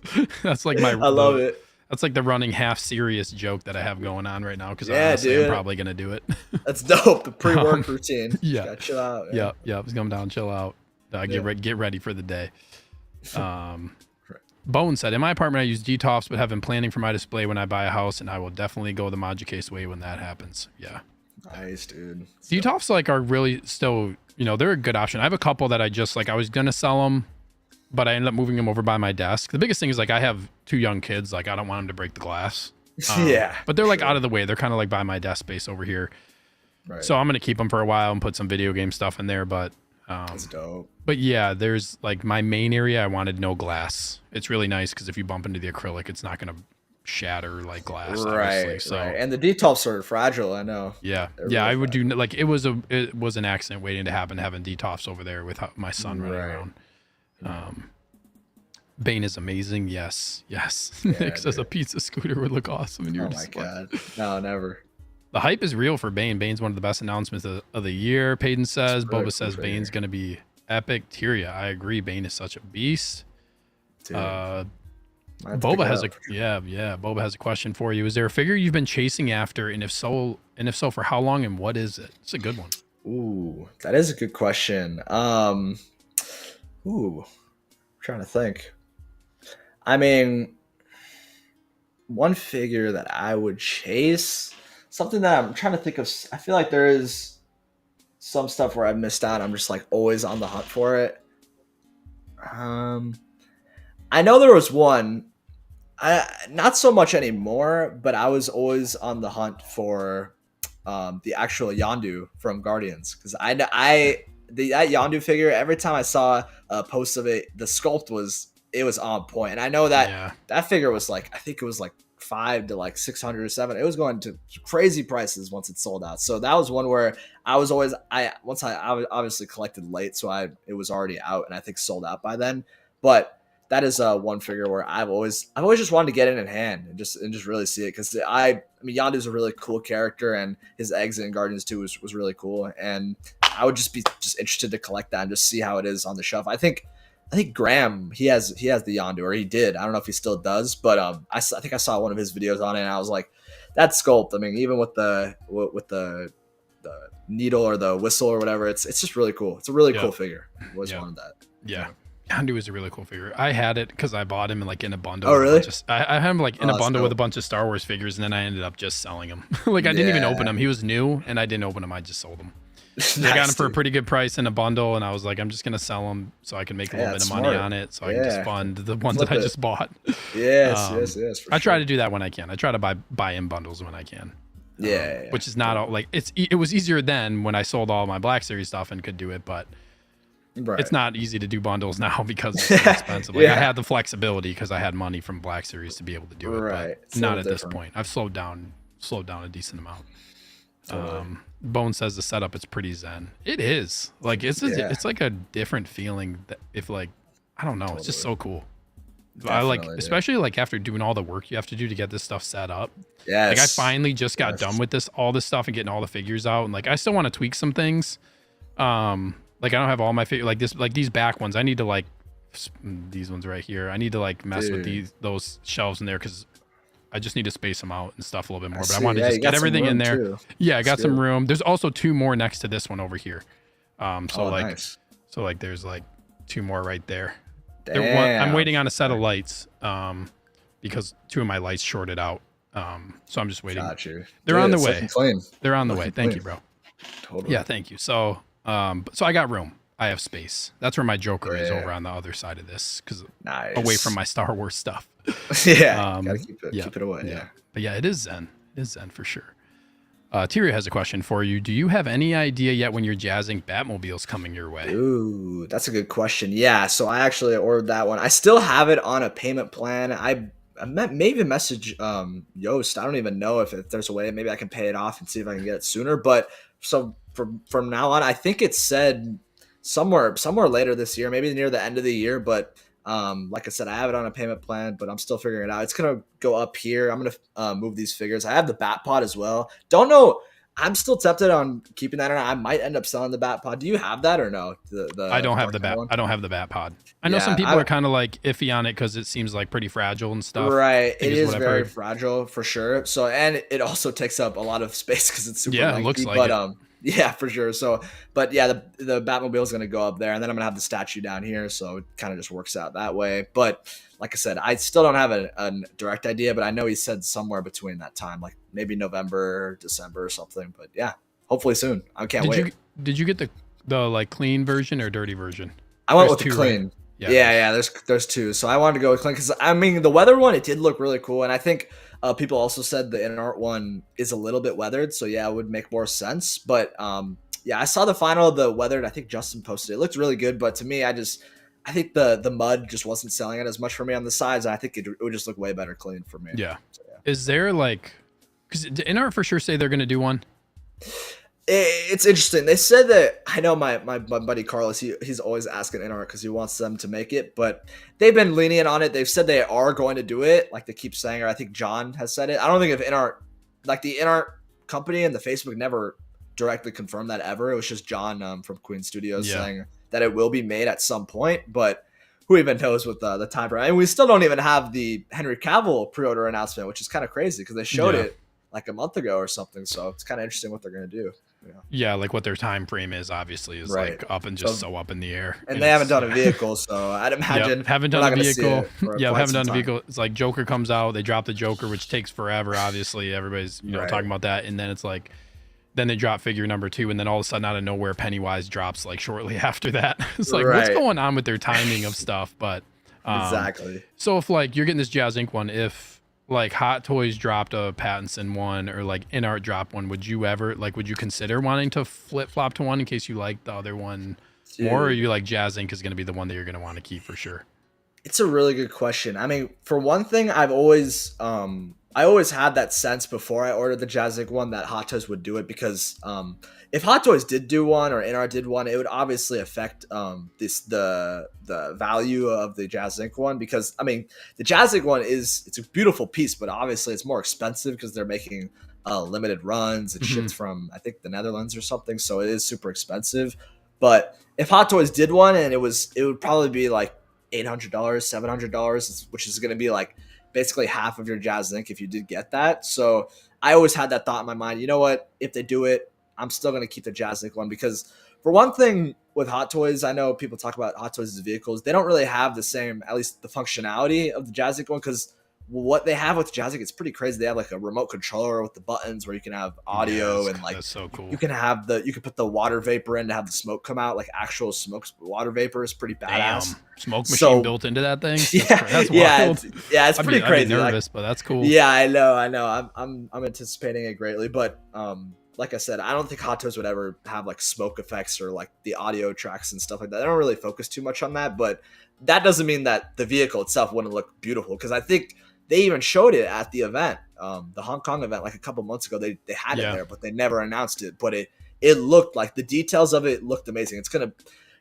That's like I love it. That's like the running half serious joke that I have going on right now, because I'm probably gonna do it. That's dope. The pre-work routine. Yeah. Gotta chill out. Yeah. Just come down, chill out. Get ready for the day. Bone said, in my apartment, I use DTOFs, but have been planning for my display when I buy a house, and I will definitely go the Modulcase way when that happens. Yeah. Nice, dude. DTOFs like are really still, they're a good option. I have a couple that I was going to sell them, but I ended up moving them over by my desk. The biggest thing is like I have 2 young kids. Like I don't want them to break the glass. Yeah. But they're like out of the way. They're kind of like by my desk space over here. Right. So I'm going to keep them for a while and put some video game stuff in there, but that's dope. But yeah, there's like my main area, I wanted no glass. It's really nice because if you bump into the acrylic, it's not going to shatter like glass. Right. So, right. And the DTOFs are fragile, I know. Yeah. Really I would do like it was an accident waiting to happen having DTOFs over there with my son running around. Bane is amazing. Yes. Yeah, Nick says a pizza scooter would look awesome in your display. Oh my God. No, never. The hype is real for Bane. Bane's one of the best announcements of the year. Peyton says. Boba says Bane's going to be epic. Tyria, I agree. Bane is such a beast. Boba has Boba has a question for you. Is there a figure you've been chasing after, and if so, for how long, and what is it? It's a good one. Ooh, that is a good question. I'm trying to think. I mean, one figure that I would chase. Something that I'm trying to think of. I feel like there is some stuff where I've missed out. I'm just like always on the hunt for it. I know there was one. Not so much anymore, but I was always on the hunt for the actual Yondu from Guardians, because that Yondu figure. Every time I saw a post of it, the sculpt was on point, and I know that that figure was like, I think it was like $500 to like $600 or $700. It was going to crazy prices once it sold out. So that was one where I was always I obviously collected late, so it was already out and I think sold out by then. But that is one figure where I've always just wanted to get it in hand and just really see it, because I mean Yondu's a really cool character, and his exit in Guardians 2 was really cool, and I would just be interested to collect that and just see how it is on the shelf. I think I think Graham, he has the Yondu, or he did. I don't know if he still does, but I think I saw one of his videos on it, and I was like, that sculpt. I mean, even with the needle or the whistle or whatever, it's just really cool. It's a really cool figure. I always wanted that. Yeah. Yondu is a really cool figure. I had it because I bought him in a bundle. Oh, really? I had him like in a bundle with a bunch of Star Wars figures, and then I ended up just selling him. Like I didn't even open him. He was new, and I didn't open him. I just sold him. Nice, I got him for a pretty good price in a bundle, and I was like, I'm just gonna sell them so I can make a little bit of money on it, so I can just fund the ones that I just bought. Yes. I try to do that when I can. I try to buy in bundles when I can. Which is not all, like it was easier then when I sold all my Black Series stuff and could do it, but it's not easy to do bundles now because it's so expensive. Like I had the flexibility because I had money from Black Series to be able to do it, but not at this point. I've slowed down a decent amount. Bone says the setup is pretty zen. It is. Like it's like a different feeling that if like I don't know, it's just so cool. Definitely, I like especially like after doing all the work you have to do to get this stuff set up. Like I finally just got done with all this stuff and getting all the figures out, and like I still want to tweak some things. Like I don't have all my figures like these back ones. I need to like these ones right here. I need to like mess with those shelves in there because I just need to space them out and stuff a little bit more. But I wanted to just get everything in there. Too. Yeah, I got some room. There's also 2 more next to this one over here. Nice. So like there's like 2 more right there. I'm waiting on a set of lights because 2 of my lights shorted out. So I'm just waiting. Got you. They're on the way. They're on the way. Thank you, bro. Totally. Yeah, thank you. So I got room. I have space. That's where my Joker is, over on the other side of this, because away from my Star Wars stuff. Gotta keep it away. Yeah. But yeah, it is zen. It is zen for sure. Tyria has a question for you. Do you have any idea yet when your jazzing Batmobile's coming your way? Ooh, that's a good question. Yeah, so I actually ordered that one. I still have it on a payment plan. I maybe message Yoast. I don't even know if there's a way maybe I can pay it off and see if I can get it sooner. But so from now on, I think it said somewhere later this year, maybe near the end of the year. But like I said, I have it on a payment plan, but I'm still figuring it out. It's gonna go up here. I'm gonna move these figures. I have the Bat Pod as well. Don't know. I'm still tempted on keeping that, or not. I might end up selling the Bat Pod. Do you have that or no? I don't have the Bat. I don't have the Bat Pod. I know some people are kind of like iffy on it because it seems like pretty fragile and stuff. Right, it is very fragile for sure. So, and it also takes up a lot of space because it's super lengthy. It looks like it. Yeah, for sure. So, but yeah, the Batmobile is going to go up there, and then I'm going to have the statue down here. So it kind of just works out that way. But like I said, I still don't have a direct idea, but I know he said somewhere between that time, like maybe November, December or something. But yeah, hopefully soon. I can't wait. Did you get the like clean version or dirty version? I went with the clean. Right? Yeah. There's 2. So I wanted to go with clean because I mean the weather one, it did look really cool, and I think people also said the InArt one is a little bit weathered, so yeah, it would make more sense. But yeah, I saw the final of the weathered. I think Justin posted it. It looked really good, but to me, I think the mud just wasn't selling it as much for me on the sides. I think it would just look way better clean for me. Yeah. So, yeah. Is there like, because InArt for sure say they're gonna do one? It's interesting. They said that, I know my buddy Carlos, he's always asking InArt because he wants them to make it, but they've been lenient on it. They've said they are going to do it, like they keep saying, or I think John has said it. I don't think if InArt, like the InArt company and the Facebook never directly confirmed that ever. It was just John from Queen Studios saying that it will be made at some point, but who even knows what the time frame. And we still don't even have the Henry Cavill pre-order announcement, which is kind of crazy because they showed it like a month ago or something. So it's kind of interesting what they're going to do. Yeah, like what their time frame is obviously is like up and just so up in the air. And they haven't done a vehicle, so I'd imagine haven't done a vehicle. Haven't done a vehicle. It's like Joker comes out, they drop the Joker, which takes forever. Obviously, everybody's talking about that, and then it's like, then they drop figure number 2, and then all of a sudden out of nowhere, Pennywise drops like shortly after that. It's like what's going on with their timing of stuff? But exactly. So if like you're getting this Jazz Inc. one, if like Hot Toys dropped a Pattinson one or like InArt dropped one, would you consider wanting to flip flop to one in case you like the other one more, or are you like Jazz Inc. is going to be the one that you're going to want to keep for sure? It's a really good question. I mean, for one thing, I always had that sense before I ordered the Jazz Inc. one that Hot Toys would do it because if Hot Toys did do one or InArt did one, it would obviously affect the value of the Jazz Inc. one because I mean the Jazz Inc. one it's a beautiful piece, but obviously it's more expensive because they're making limited runs. It shipped from I think the Netherlands or something, so it is super expensive. But if Hot Toys did one and it would probably be like $800, $700, which is going to be like basically half of your Jazz Link if you did get that. So I always had that thought in my mind. You know what? If they do it, I'm still going to keep the Jazz Link one because, for one thing, with Hot Toys, I know people talk about Hot Toys as vehicles. They don't really have the same, at least the functionality of the Jazz Link one, because what they have with Jazz Link is pretty crazy. They have like a remote controller with the buttons where you can have audio and like that's so cool. You can put the water vapor in to have the smoke come out, like actual smoke. Water vapor is pretty badass. Damn. Smoke machine built into that thing. That's wild. It's pretty crazy. I'd be nervous, but that's cool. Yeah, I know. I'm anticipating it greatly, but like I said, I don't think Hot Toys would ever have like smoke effects or like the audio tracks and stuff like that. They don't really focus too much on that, but that doesn't mean that the vehicle itself wouldn't look beautiful, because I think they even showed it at the event, the Hong Kong event, like a couple months ago. They had it there, but they never announced it. But it looked like the details of it looked amazing.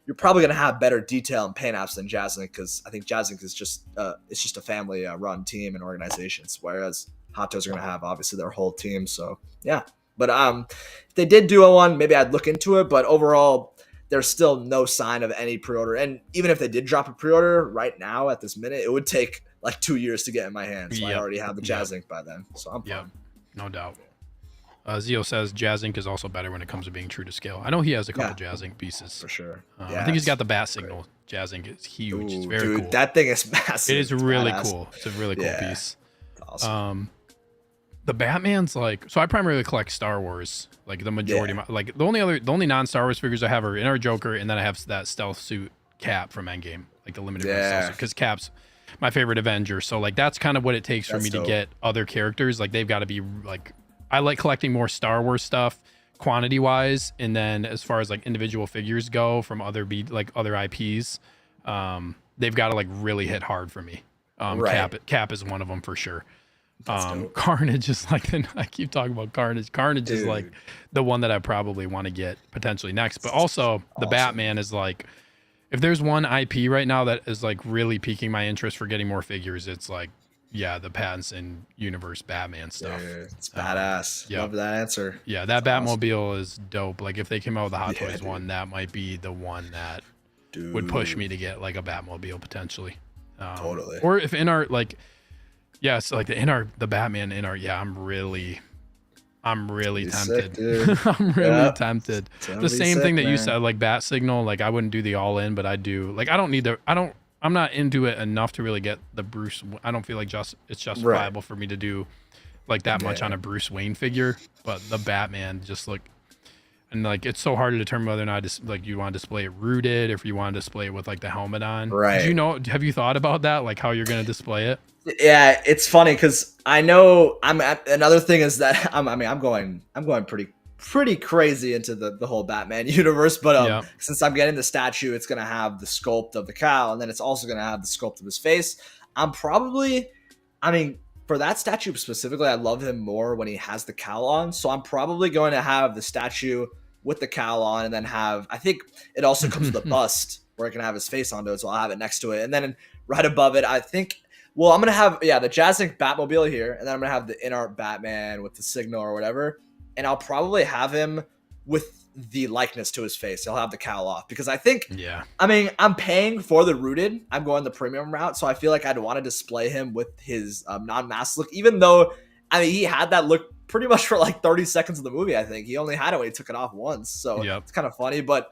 You're probably gonna have better detail and paint apps than Jazz Link, because I think Jazz Link is just it's just a family run team and organizations, whereas Hot Toys are gonna have obviously their whole team. So yeah, but if they did do a one, maybe I'd look into it. But overall, there's still no sign of any pre-order. And even if they did drop a pre-order right now at this minute, it would take like 2 years to get in my hands. So I already have the Jazz Link by then. So I'm fine. No doubt. Zio says Jazz Link is also better when it comes to being true to scale. I know he has a couple Jazz Link pieces. For sure. I think he's got the bat signal. Jazz Link is huge. It's very cool. That thing is massive. It is really cool. It's a really cool piece. It's awesome. The Batman's like, so I primarily collect Star Wars, like the majority. Like the only non-Star Wars figures I have are in our Joker, and then I have that stealth suit Cap from Endgame, like the limited stealth suit, because Cap's my favorite Avenger. So like that's kind of what it takes for me to get other characters. Like they've got to be like, I like collecting more Star Wars stuff quantity wise, and then as far as like individual figures go from other IPs, they've got to like really hit hard for me. Cap is one of them for sure. Carnage is like I keep talking about Carnage. Carnage is like the one that I probably want to get potentially next. But also the Batman is like, if there's one IP right now that is like really piquing my interest for getting more figures, it's like the Pattinson universe Batman stuff. It's badass. Love that answer. Yeah, that Batmobile is dope. Like if they came out with a Hot Toys one, that might be the one that would push me to get like a Batmobile potentially. Totally. Or if in our like. Yeah, so like the Batman in our I'm really tempted. Sick, I'm really tempted. The same thing that you said, like Bat Signal, like I wouldn't do the all in, but I do. Like I'm not into it enough to really get the Bruce. I don't feel like it's justifiable for me to do like that much on a Bruce Wayne figure, but the Batman just and like it's so hard to determine whether or not like you want to display it rooted, or if you want to display it with like the helmet on. Right. Have you thought about that? Like how you're going to display it? Yeah, it's funny because I know another thing is that I'm going pretty crazy into the whole Batman universe, but since I'm getting the statue, it's gonna have the sculpt of the cowl, and then it's also gonna have the sculpt of his face. For that statue specifically, I love him more when he has the cowl on, so I'm probably going to have the statue with the cowl on, and then I think it also comes with a bust where it can have his face onto it, so I'll have it next to it, and then right above it, I think. Well, I'm going to have, the Jazz Link Batmobile here, and then I'm going to have the in-art Batman with the signal or whatever, and I'll probably have him with the likeness to his face. He'll have the cowl off, because I think, I'm paying for the rooted. I'm going the premium route, so I feel like I'd want to display him with his non-mask look, even though, he had that look pretty much for like 30 seconds of the movie, I think. He only had it when he took it off once, so it's kind of funny, but,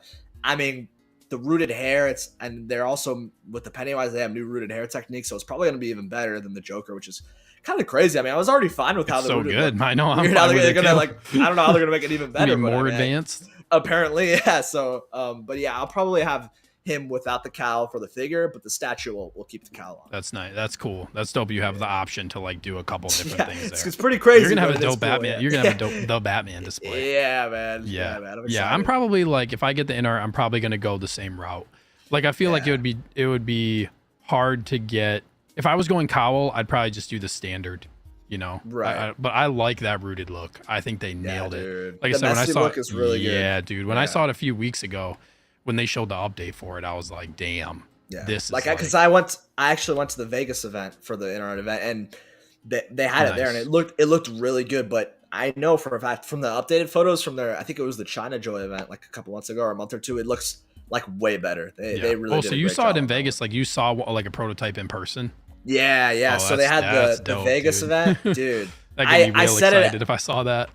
the rooted hair, and they're also with the Pennywise, they have new rooted hair techniques, so it's probably going to be even better than the Joker, which is kind of crazy. I was already fine with how the rooted good. I know. They're gonna I don't know how they're gonna make it even better. More advanced. Apparently, yeah. So, but yeah, I'll probably have him without the cowl for the figure, but the statue will keep the cowl on. That's nice. That's cool. That's dope. You have the option to like do a couple different things there. It's pretty crazy. You're gonna have a dope Batman. Yeah. You're gonna have a dope Batman display. Yeah, man. Yeah, man. I'm probably like, if I get the in-art, I'm probably gonna go the same route. Like I feel like it would be hard to get. If I was going cowl, I'd probably just do the standard, Right. But I like that rooted look. I think they nailed it. Like I said, when I saw look is really good. Yeah, dude. When I saw it a few weeks ago, when they showed the update for it, I was like, damn. Yeah. This is because I actually went to the Vegas event for the in-art event, and they had it there, and it looked really good. But I know for a fact from the updated photos from their, I think it was the China Joy event like a couple months ago or a month or two, it looks like way better. They really. So you saw it in Vegas, like you saw like a prototype in person. Yeah. Oh, so they had the dope, Vegas event, dude. That gave me real excited if I saw that.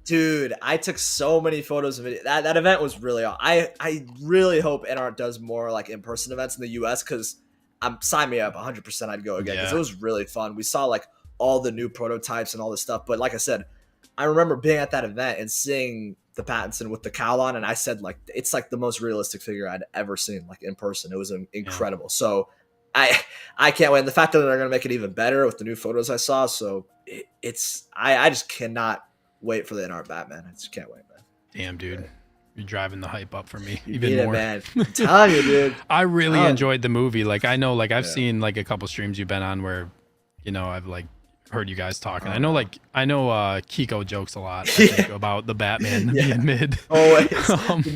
Dude, I took so many photos of it. That event was really awesome. I really hope NART does more like in-person events in the US, because sign me up 100%. I'd go again because it was really fun. We saw like all the new prototypes and all this stuff. But like I said, I remember being at that event and seeing the Pattinson with the cowl on, and I said like it's like the most realistic figure I'd ever seen like in person. It was incredible. So I can't wait. And the fact that they're gonna make it even better with the new photos I saw. So I just cannot wait for the NART Batman. I just can't wait, man. Damn, dude. You're driving the hype up for me even more. Man. I'm telling you, dude. I really enjoyed the movie. Like I know, like I've seen like a couple streams you've been on where, you know, I've like heard you guys talking. I know Kiko jokes a lot I think, about the Batman being mid. Always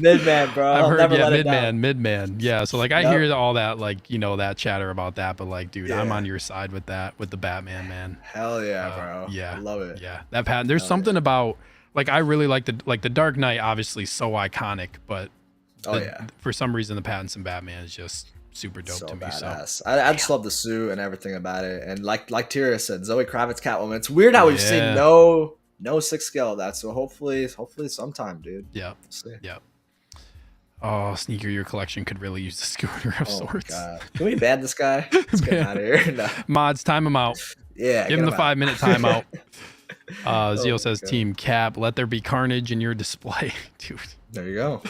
mid-man, bro. I've heard mid-man. Yeah. So like I hear all that, like, you know, that chatter about that, but like, dude, I'm on your side with that, with the Batman, man. Hell yeah, bro. Yeah. I love it. Yeah. That Pat, there's something about, like, I really like the Dark Knight, obviously so iconic, but for some reason the Pattinson Batman is just super dope to me. Badass. So I just love the suit and everything about it. And like Tyria said, Zoe Kravitz Catwoman. It's weird how we've seen no 6 scale of that. So hopefully sometime, dude. Yeah. Yeah. Oh, Sneaker, your collection could really use a scooter of sorts. God. Can we ban this guy? Let's get him out of here. No. Mods, time him out. Yeah. Give him the 5-minute timeout. Zio says, Team Cap, let there be carnage in your display. Dude. There you go.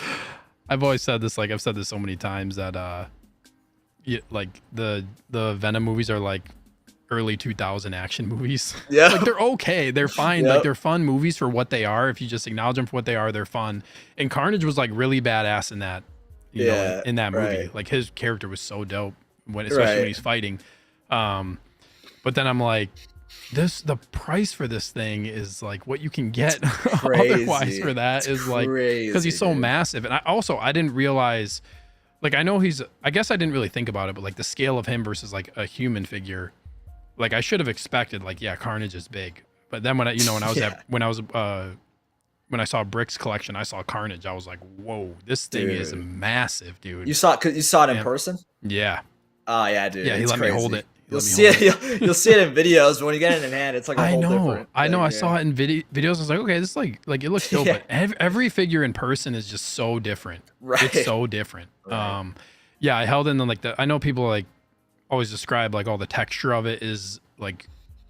I've always said this, like I've said this so many times that like the Venom movies are like early 2000 action movies. Yeah. Like they're okay. They're fine. Like they're fun movies for what they are. If you just acknowledge them for what they are, they're fun. And Carnage was like really badass in that, you know, in that movie. Right. Like his character was so dope especially when he's fighting. But then I'm like, the price for this thing is like what you can get otherwise for that is like, because he's so massive. And I didn't realize, like, I guess I didn't really think about it, but like the scale of him versus like a human figure, like I should have expected, like, yeah, Carnage is big. But then when I saw Brick's collection, I saw Carnage. I was like, whoa, this thing is massive, dude. You saw it in person? Yeah. Oh yeah, dude. Yeah, he let me hold it. You'll see it in videos, but when you get it in hand, it's like a whole different thing. I saw it in videos. I was like, okay, this is like it looks dope, but every figure in person is just so different. Right. It's so different. Right. Yeah, I held in the, like, I know people like always describe like all the texture of it is like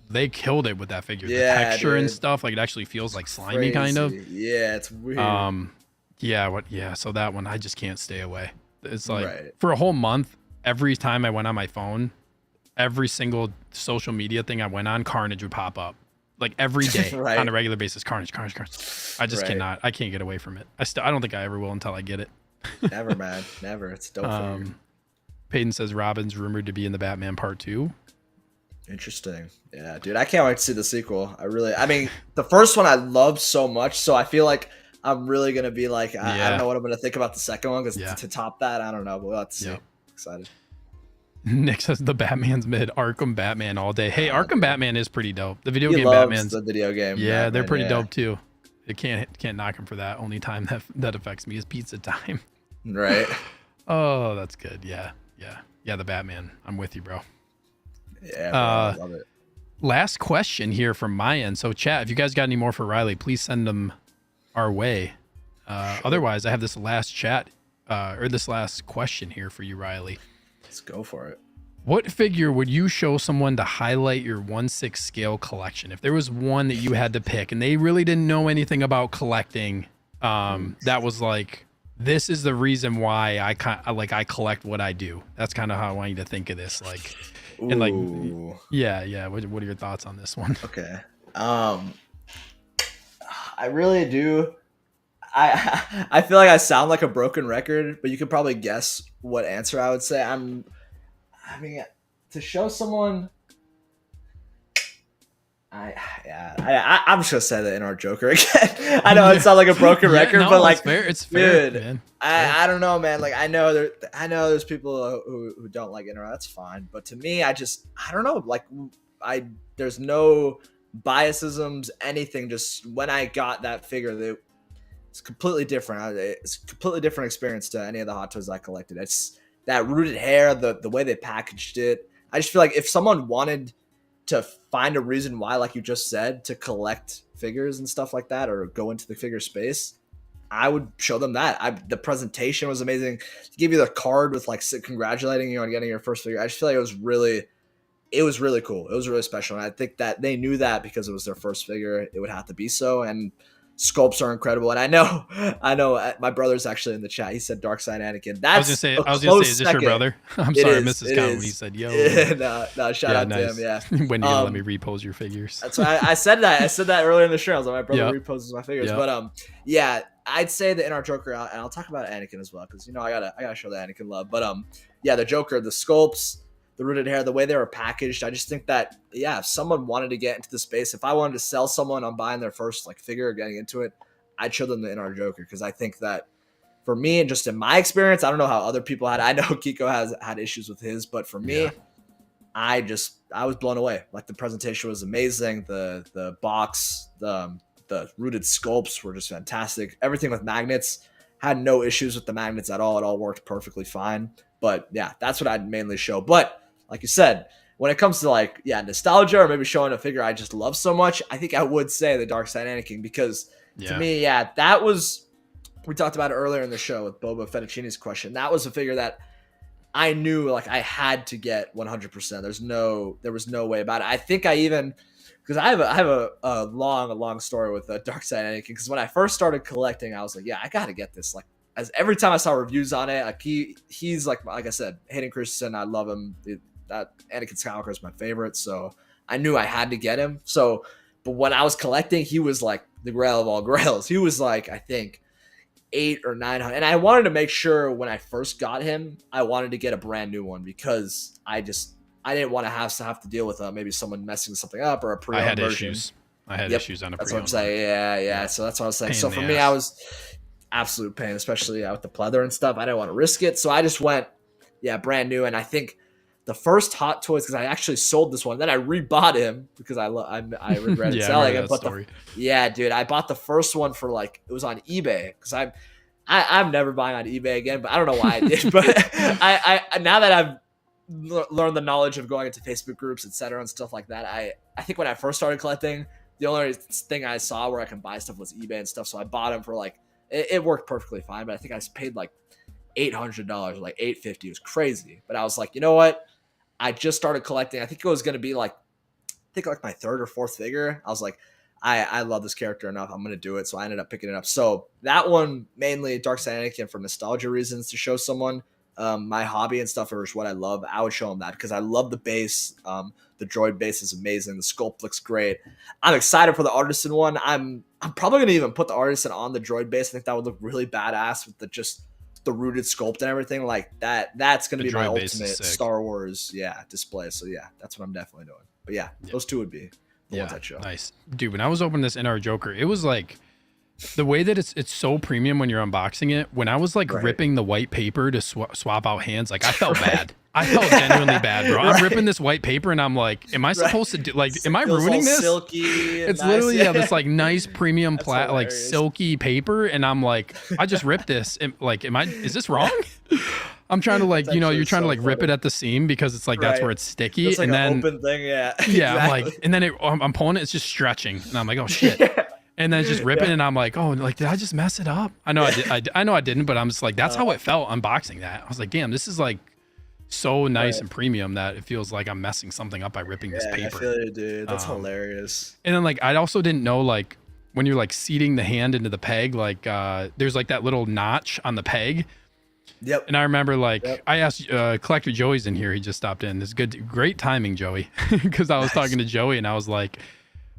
they killed it with that figure. The texture and stuff, like it actually feels like slimy kind of. Yeah, it's weird. So that one I just can't stay away. It's like for a whole month, every time I went on my phone, every single social media thing I went on, Carnage would pop up. Like every day on a regular basis, Carnage. I just cannot. I can't get away from it. I don't think I ever will until I get it. Never, man. Never. It's dope for you. Peyton says Robin's rumored to be in the Batman Part 2. Interesting. Yeah, dude. I can't wait to see the sequel. I mean, the first one I loved so much, so I feel like I'm really going to be like, I don't know what I'm going to think about the second one, because to top that, I don't know, but we'll have to see. Excited. Nick says the Batman's mid. Arkham Batman all day. Hey, Arkham Batman is pretty dope. The video game Batman's the video game. Yeah, Batman, they're pretty dope too. It can't knock him for that. Only time that affects me is pizza time. Right. Oh, that's good. Yeah. The Batman. I'm with you, bro. Yeah, bro, I love it. Last question here from my end. So chat, if you guys got any more for Riley, please send them our way. Otherwise, I have this last question here for you, Riley. Let's go for it. What figure would you show someone to highlight your 1/6 scale collection? If there was one that you had to pick and they really didn't know anything about collecting, that was like, this is the reason why I collect what I do. That's kind of how I want you to think of this. Like, and like, yeah. What are your thoughts on this one? Okay. I really do. I feel like I sound like a broken record, but you could probably guess what answer I would say. I mean, to show someone, I'm just gonna say the NR Joker again. I know it sounds like a broken record, but like, it's fair, dude, man. I don't know, man. Like, I know there's people who don't like NR. That's fine, but to me, I don't know. Like, there's no biasisms, anything. Just when I got that figure, It's completely different. It's a completely different experience to any of the Hot Toys I collected. It's that rooted hair, the way they packaged it. I just feel like if someone wanted to find a reason why, like you just said, to collect figures and stuff like that, or go into the figure space, I would show them that. The presentation was amazing. To give you the card with like congratulating you on getting your first figure, I just feel like it was really cool. It was really special, and I think that they knew that because it was their first figure, it would have to be so. And sculpts are incredible, and I know my brother's actually in the chat. He said Darkseid Anakin. That's I was gonna say, is this your brother? I'm sorry, Mrs. Cowan. He said, "Yo." No, shout out to him. Yeah. When you let me repose your figures? That's why I said that. I said that earlier in the show. I was like, my brother reposes my figures. Yep. But yeah, I'd say the In-Art Joker, and I'll talk about Anakin as well, because I gotta show the Anakin love. But yeah, the Joker, the sculpts, the rooted hair, the way they were packaged, I just think that, yeah, if someone wanted to get into the space, if I wanted to sell someone on buying their first like figure or getting into it, I'd show them the In-Art Joker, because I think that for me, and just in my experience, I don't know how other people had. I know Kiko has had issues with his, but for me, I was blown away. Like, the presentation was amazing. The box, the rooted sculpts were just fantastic. Everything with magnets, had no issues with the magnets at all. It all worked perfectly fine. But yeah, that's what I'd mainly show. But like you said, when it comes to like, nostalgia, or maybe showing a figure I just love so much, I think I would say the Darkseid Anakin, because to me, that was, we talked about it earlier in the show with Boba Fettuccine's question. That was a figure that I knew like I had to get 100%. There was no way about it. I think I even, because I have a long story with the Darkseid Anakin, because when I first started collecting, I was like, I got to get this. Like, as every time I saw reviews on it, like he's like I said, Hayden Christensen, I love him. That Anakin Skywalker is my favorite, so I knew I had to get him. So, but when I was collecting, he was like the grail of all grails. He was like, I think, 800 or 900, and I wanted to make sure when I first got him, I wanted to get a brand new one, because I didn't want to have to deal with maybe someone messing something up, or a pre-owned version. I had issues on a pre-owned. That's what I'm saying. Yeah. So that's what I was saying. So for me, I was absolute pain, especially with the pleather and stuff. I didn't want to risk it, so I just went, brand new. And I think the first Hot Toys, because I actually sold this one, then I rebought him because I regretted selling it. But dude, I bought the first one for like, it was on eBay, because I'm never buying on eBay again, but I don't know why I did. But I now that I've learned the knowledge of going into Facebook groups, etc., and stuff like that, I think when I first started collecting, the only thing I saw where I can buy stuff was eBay and stuff. So I bought them for like, it worked perfectly fine, but I think I paid like $800, like $850. It was crazy. But I was like, you know what? I just started collecting. I think it was going to be like my third or fourth figure. I was like, I love this character enough. I'm going to do it. So I ended up picking it up. So that one, mainly Darkseid Anakin, for nostalgia reasons, to show someone my hobby and stuff, or is what I love. I would show them that, because I love the base. The droid base is amazing. The sculpt looks great. I'm excited for the artisan one. I'm probably going to even put the artisan on the droid base. I think that would look really badass with the rooted sculpt and everything like that. That's going to be my ultimate Star Wars display. So that's what I'm definitely doing. But those two would be the ones I'd show. Nice. Dude, when I was opening this In-Art Joker, it was like, the way that it's so premium when you're unboxing it, when I was like ripping the white paper to swap out hands, like I felt bad. I felt genuinely bad, bro. I'm ripping this white paper and I'm like, am I supposed to do, like, am I ruining this? Silky, it's nice. Literally this like nice premium like silky paper, and I'm like, I just ripped this. Like, is this wrong? I'm trying to like, you're trying to like rip it at the seam, because it's like that's where it's sticky. It's like and an then open thing, exactly. I'm like, and then I'm pulling it, it's just stretching, and I'm like, oh shit. And then just ripping, and I'm like, oh, like, did I just mess it up? I know I did. I know I didn't, but I'm just like, that's how it felt unboxing that. I was like, damn, this is like so nice and premium that it feels like I'm messing something up by ripping this paper. I feel you, dude. That's hilarious. And then like, I also didn't know, like, when you're like seating the hand into the peg, like there's like that little notch on the peg. Yep. And I remember like I asked Collector Joey's in here. He just stopped in. This great timing, Joey, because I was talking to Joey and I was like,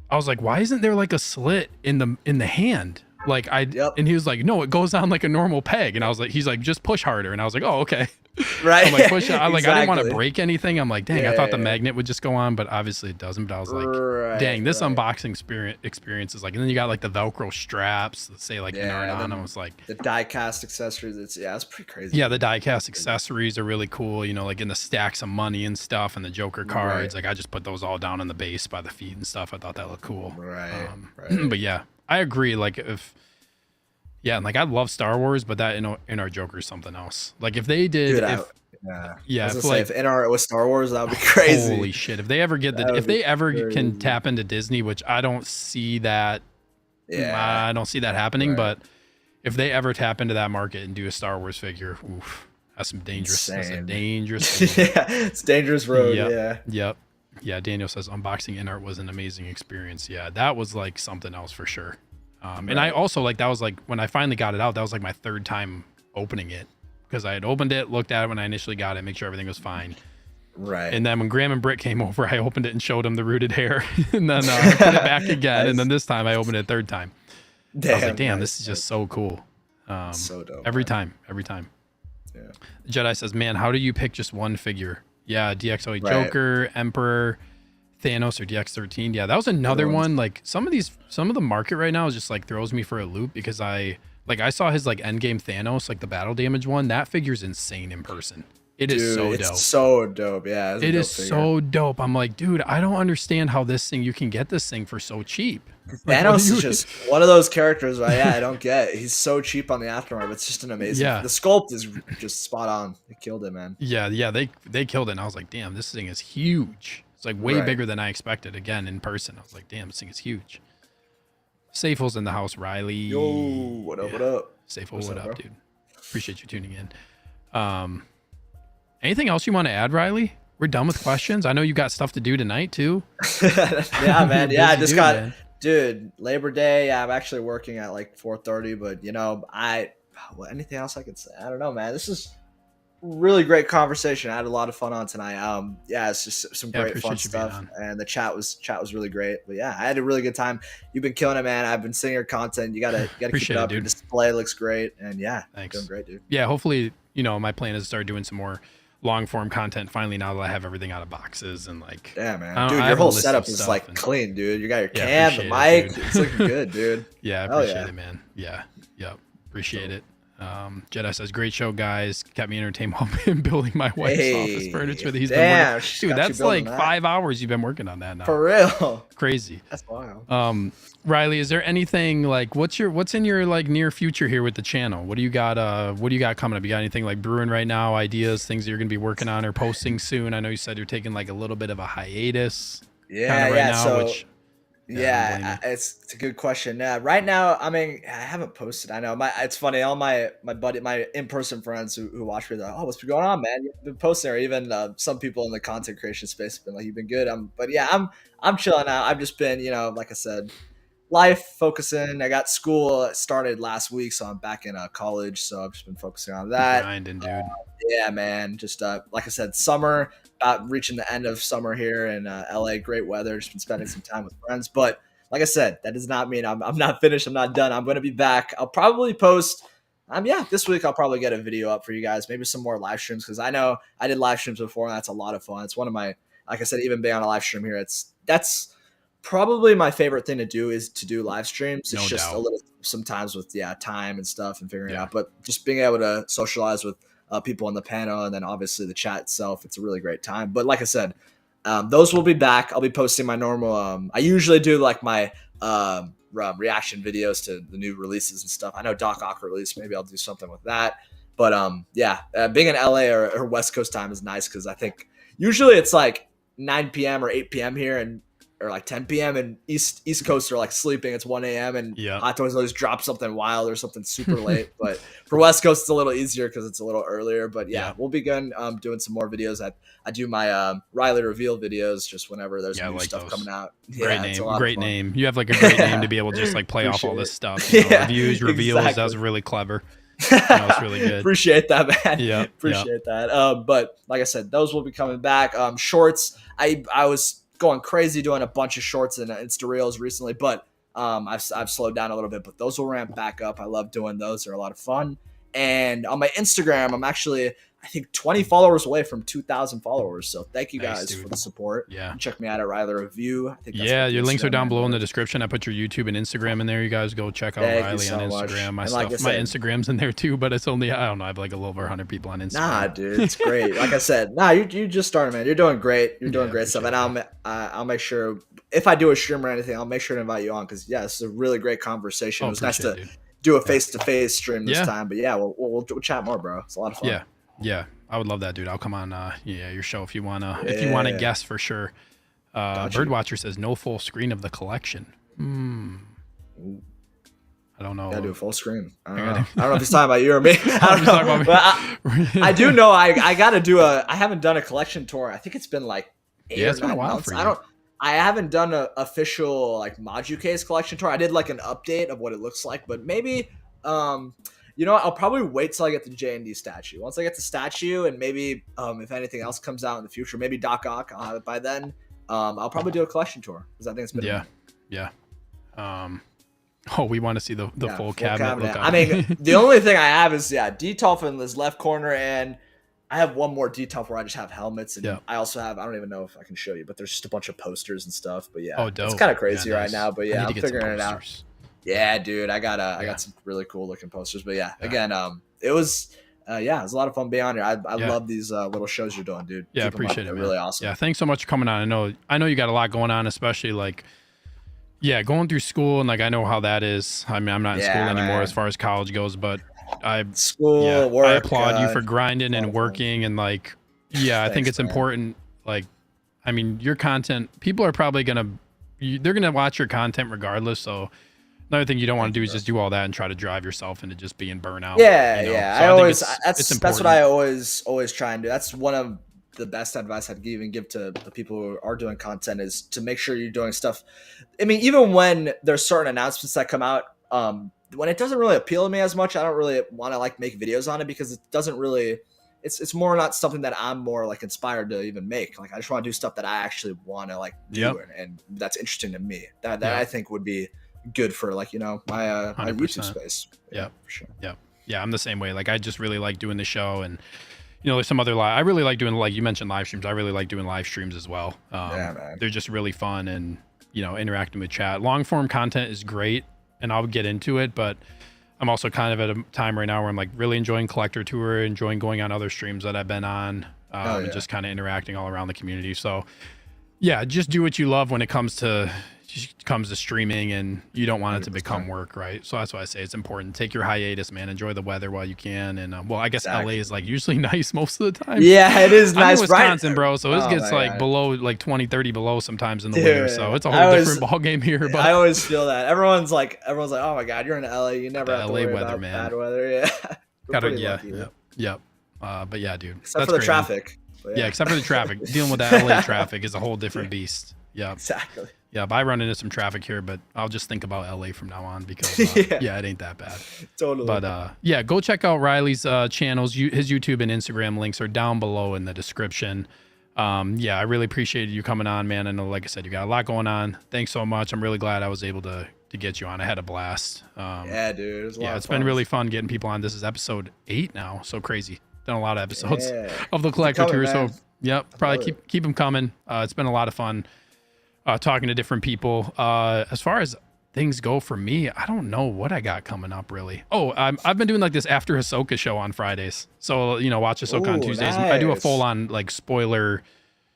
why isn't there like a slit in the hand? Like and he was like, no, it goes on like a normal peg. And I was like, he's like, just push harder. And I was like, oh, okay. Right. I'm like, push. I didn't want to break anything. I'm like, dang, I thought the magnet would just go on, but obviously it doesn't. But I was like, dang, this unboxing experience is like, and then you got like the Velcro straps that say like In-Art on. I was like, the die cast accessories. It's pretty crazy. Yeah, the die cast accessories are really cool. Like in the stacks of money and stuff, and the Joker cards. Like I just put those all down on the base by the feet and stuff. I thought that looked cool. Right. But yeah, I agree. Like Yeah, and like I love Star Wars, but that in our Joker is something else. Like if they did, Dude, yeah, if like if NR was Star Wars, that would be crazy. Holy shit! If they ever can tap into Disney, which I don't see that. Yeah, I don't see that happening. Right. But if they ever tap into that market and do a Star Wars figure, oof, that's some dangerous. That's a dangerous. Yeah, it's dangerous road. Yep. Yeah. Daniel says unboxing in art was an amazing experience. Yeah, that was like something else for sure. And I also like that was like when I finally got it out. That was like my third time opening it because I had opened it, looked at it when I initially got it, make sure everything was fine. Right. And then when Graham and Britt came over, I opened it and showed them the rooted hair, and then put it back again. Nice. And then this time I opened it a third time. I was like, damn, this is just so cool. So dope. Every time. Yeah. Jedi says, man, how do you pick just one figure? Yeah, DX08 Joker, Emperor, Thanos, or DX13. Yeah, that was another one. Like some of the market right now is just like throws me for a loop because I saw his like Endgame Thanos, like the battle damage one. That figure's insane in person. It is so dope. It's so dope. Yeah, it is so dope. I'm like, dude, I don't understand how you can get this thing for so cheap. Like, Thanos is just one of those characters. I don't get. He's so cheap on the aftermarket. It's just an amazing. Yeah. The sculpt is just spot on. They killed it, man. Yeah. They killed it. And I was like, damn, this thing is huge. It's like way bigger than I expected. Again, in person, I was like, damn, this thing is huge. Safehole's in the house. Riley. Yo, what up? What up? Safehole, what up, dude? Appreciate you tuning in. Anything else you want to add, Riley? We're done with questions. I know you got stuff to do tonight too. Yeah, man. Yeah, I just got, dude, Labor Day. Yeah, I'm actually working at like 4:30, but anything else I could say? I don't know, man. This is really great conversation. I had a lot of fun on tonight. Yeah, it's just some great fun stuff, and the chat was really great. But yeah, I had a really good time. You've been killing it, man. I've been seeing your content. You gotta keep it up. Your display looks great, and yeah, thanks. Doing great, dude. Yeah, hopefully, my plan is to start doing some more long form content finally now that I have everything out of boxes and like. Yeah, man. Dude, your whole setup is like clean, dude. You got your cam, the mic. It's looking good, dude. Yeah, I appreciate it, man. Yeah. Yep. Appreciate it. Jedi says, great show, guys. Kept me entertained while I'm building my wife's office furniture that he's been working. Dude, that's like 5 hours you've been working on that now. For real. Crazy. That's wild. Riley, is there anything like what's in your like near future here with the channel? What do you got coming up? You got anything like brewing right now, ideas, things that you're gonna be working on or posting soon? I know you said you're taking like a little bit of a hiatus. It's a good question. Right now, I mean, I haven't posted. I know it's funny. All my in-person friends who watch me, they're like, oh, what's been going on, man? You've been posting, or even some people in the content creation space have been like, you've been good. I'm chilling out. I've just been, like I said, life focusing. I got school started last week, so I'm back in college. So I've just been focusing on that. Grinding, dude. Yeah, man. Just like I said, summer. About reaching the end of summer here in LA. Great weather. Just been spending some time with friends. But like I said, that does not mean I'm not finished. I'm not done. I'm going to be back. I'll probably post. This week I'll probably get a video up for you guys. Maybe some more live streams because I know I did live streams before and that's a lot of fun. It's one of my, like I said, even being on a live stream here, that's probably my favorite thing to do is to do live streams. It's just a little sometimes with time and stuff and figuring it out. But just being able to socialize with people on the panel and then obviously the chat itself, it's a really great time. But like I said, those will be back. I'll be posting my normal. I usually do like my reaction videos to the new releases and stuff. I know Doc Ock released. Maybe I'll do something with that. But being in LA or West Coast time is nice because I think usually it's like 9 p.m. or 8 p.m. here or like 10 p.m. and East Coast are like sleeping. It's 1 a.m. and Hot Toys always drop something wild or something super late. But for West Coast, it's a little easier because it's a little earlier. But we'll begin doing some more videos. I do my Riley reveal videos just whenever there's new stuff coming out. Great name. You have like a great name to be able to just like play off all this stuff. Reviews, reveals. Exactly. That was really clever. That was really good. Appreciate that, man. Appreciate that. But like I said, those will be coming back. Shorts. I was going crazy doing a bunch of shorts and Insta Reels recently, but I've slowed down a little bit, but those will ramp back up. I love doing those. They're a lot of fun. And on my Instagram, I'm actually, I think 20 followers away from 2,000 followers. So thank you guys for the support. Yeah. Check me out at Riley Review. I think your links are down below in the description. I put your YouTube and Instagram in there. You guys go check out Riley on Instagram. My Instagram's in there too, but it's only, I don't know, I have like a little over 100 people on Instagram. Nah, dude, it's great. Like I said, you just started, man. You're doing great. You're doing great stuff. And I'll make sure, if I do a stream or anything, I'll make sure to invite you on because this is a really great conversation. It was nice to do a face-to-face stream this time. But yeah, we'll chat more, bro. It's a lot of fun. Yeah, I would love that, dude. I'll come on your show if you wanna guest for sure. Birdwatcher says no full screen of the collection. I don't know. Gotta do a full screen. I don't know if he's talking about you or me. I don't know. But I do know I gotta do I haven't done a collection tour. I think it's been like 8 or 9 months. I haven't done an official like Maju Case collection tour. I did like an update of what it looks like, but maybe you know what? I'll probably wait till I get the J&D statue. Once I get the statue, and maybe if anything else comes out in the future, maybe Doc Ock, I'll have it by then. I'll probably do a collection tour because I think it's been we want to see the full cabinet. Look I mean, the only thing I have is Detolf in this left corner, and I have one more Detolf where I just have helmets, and I also have, I don't even know if I can show you, but there's just a bunch of posters and stuff. But it's kind of crazy right now. But I'm figuring it out. Yeah, dude, I got some really cool looking posters. But again, it was it was a lot of fun being on here. I love these little shows you're doing, dude. Yeah, appreciate it. They're really awesome. Yeah, thanks so much for coming on. I know you got a lot going on, especially like going through school, and like I know how that is. I mean, I'm not in school anymore as far as college goes, but I applaud you for grinding and working, and like I think it's important. Like, I mean, your content, people are probably they're gonna watch your content regardless. So another thing you don't want to do is just do all that and try to drive yourself into just being burnout. That's what I always try and do. That's one of the best advice I'd even give to the people who are doing content is to make sure you're doing stuff. I mean, even when there's certain announcements that come out, when it doesn't really appeal to me as much, I don't really want to like make videos on it because it doesn't really, it's more not something that I'm more like inspired to even make. Like I just want to do stuff that I actually want to like do and that's interesting to me. That I think would be good for like, my YouTube space. Yeah, for sure. Yeah, I'm the same way. Like I just really like doing the show, and there's some other I really like doing, like you mentioned, live streams. I really like doing live streams as well. Man. They're just really fun, and interacting with chat. Long form content is great, and I'll get into it, but I'm also kind of at a time right now where I'm like really enjoying Collector Tour, enjoying going on other streams that I've been on, and just kind of interacting all around the community. So just do what you love when it comes to streaming, and you don't want it to become work, right? So that's why I say it's important. Take your hiatus, man. Enjoy the weather while you can, and I guess LA is like usually nice most of the time. Yeah, it is nice. I'm in Wisconsin, bro, so it gets like below like 20-30 below sometimes in the winter, so it's a whole different ball game here. But I always feel that everyone's like, oh my god, you're in LA, you never have to worry about bad weather. But yeah, dude, except for the traffic. Except for the traffic. Dealing with that LA traffic is a whole different beast. Yeah, exactly. Yeah, but I run into some traffic here, but I'll just think about LA from now on because it ain't that bad. Totally. But go check out Riley's channels. His YouTube and Instagram links are down below in the description. I really appreciated you coming on, man. I know, like I said, you got a lot going on. Thanks so much. I'm really glad I was able to get you on. I had a blast. Dude. It was a lot of fun. Been really fun getting people on. This is episode 8 now. So crazy. Done a lot of episodes of the Collector Tour. Man. So probably keep them coming. It's been a lot of fun. Talking to different people. As far as things go for me, I don't know what I got coming up really. I've been doing like this After Ahsoka show on Fridays. So watch Ahsoka on Tuesdays. Nice. I do a full on like spoiler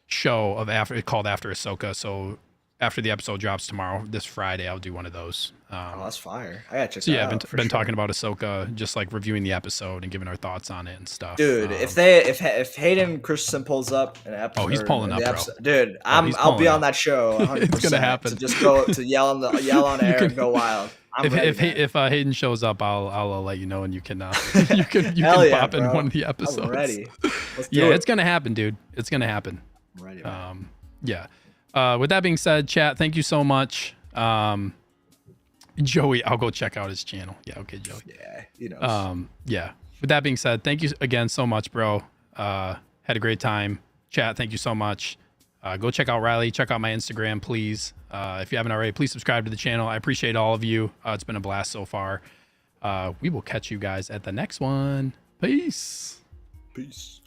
show of called After Ahsoka. So after the episode drops tomorrow, this Friday, I'll do one of those. That's fire. I got you. I've been talking about Ahsoka, just like reviewing the episode and giving our thoughts on it and stuff. Dude, if Hayden Christensen pulls up an episode, he's pulling up, bro. Dude, I'll be on that show. 100%, it's gonna happen. To just go to yell on air and go wild. If Hayden shows up, I'll let you know, and you can you can pop in one of the episodes. I'm ready. Let's do it. It's gonna happen, dude. It's gonna happen. I'm ready. With that being said, chat, thank you so much. Joey, I'll go check out his channel. Yeah, okay, Joey. Yeah, he knows. With that being said, thank you again so much, bro. Had a great time. Chat, thank you so much. Go check out Riley. Check out my Instagram, please. If you haven't already, please subscribe to the channel. I appreciate all of you. It's been a blast so far. We will catch you guys at the next one. Peace. Peace.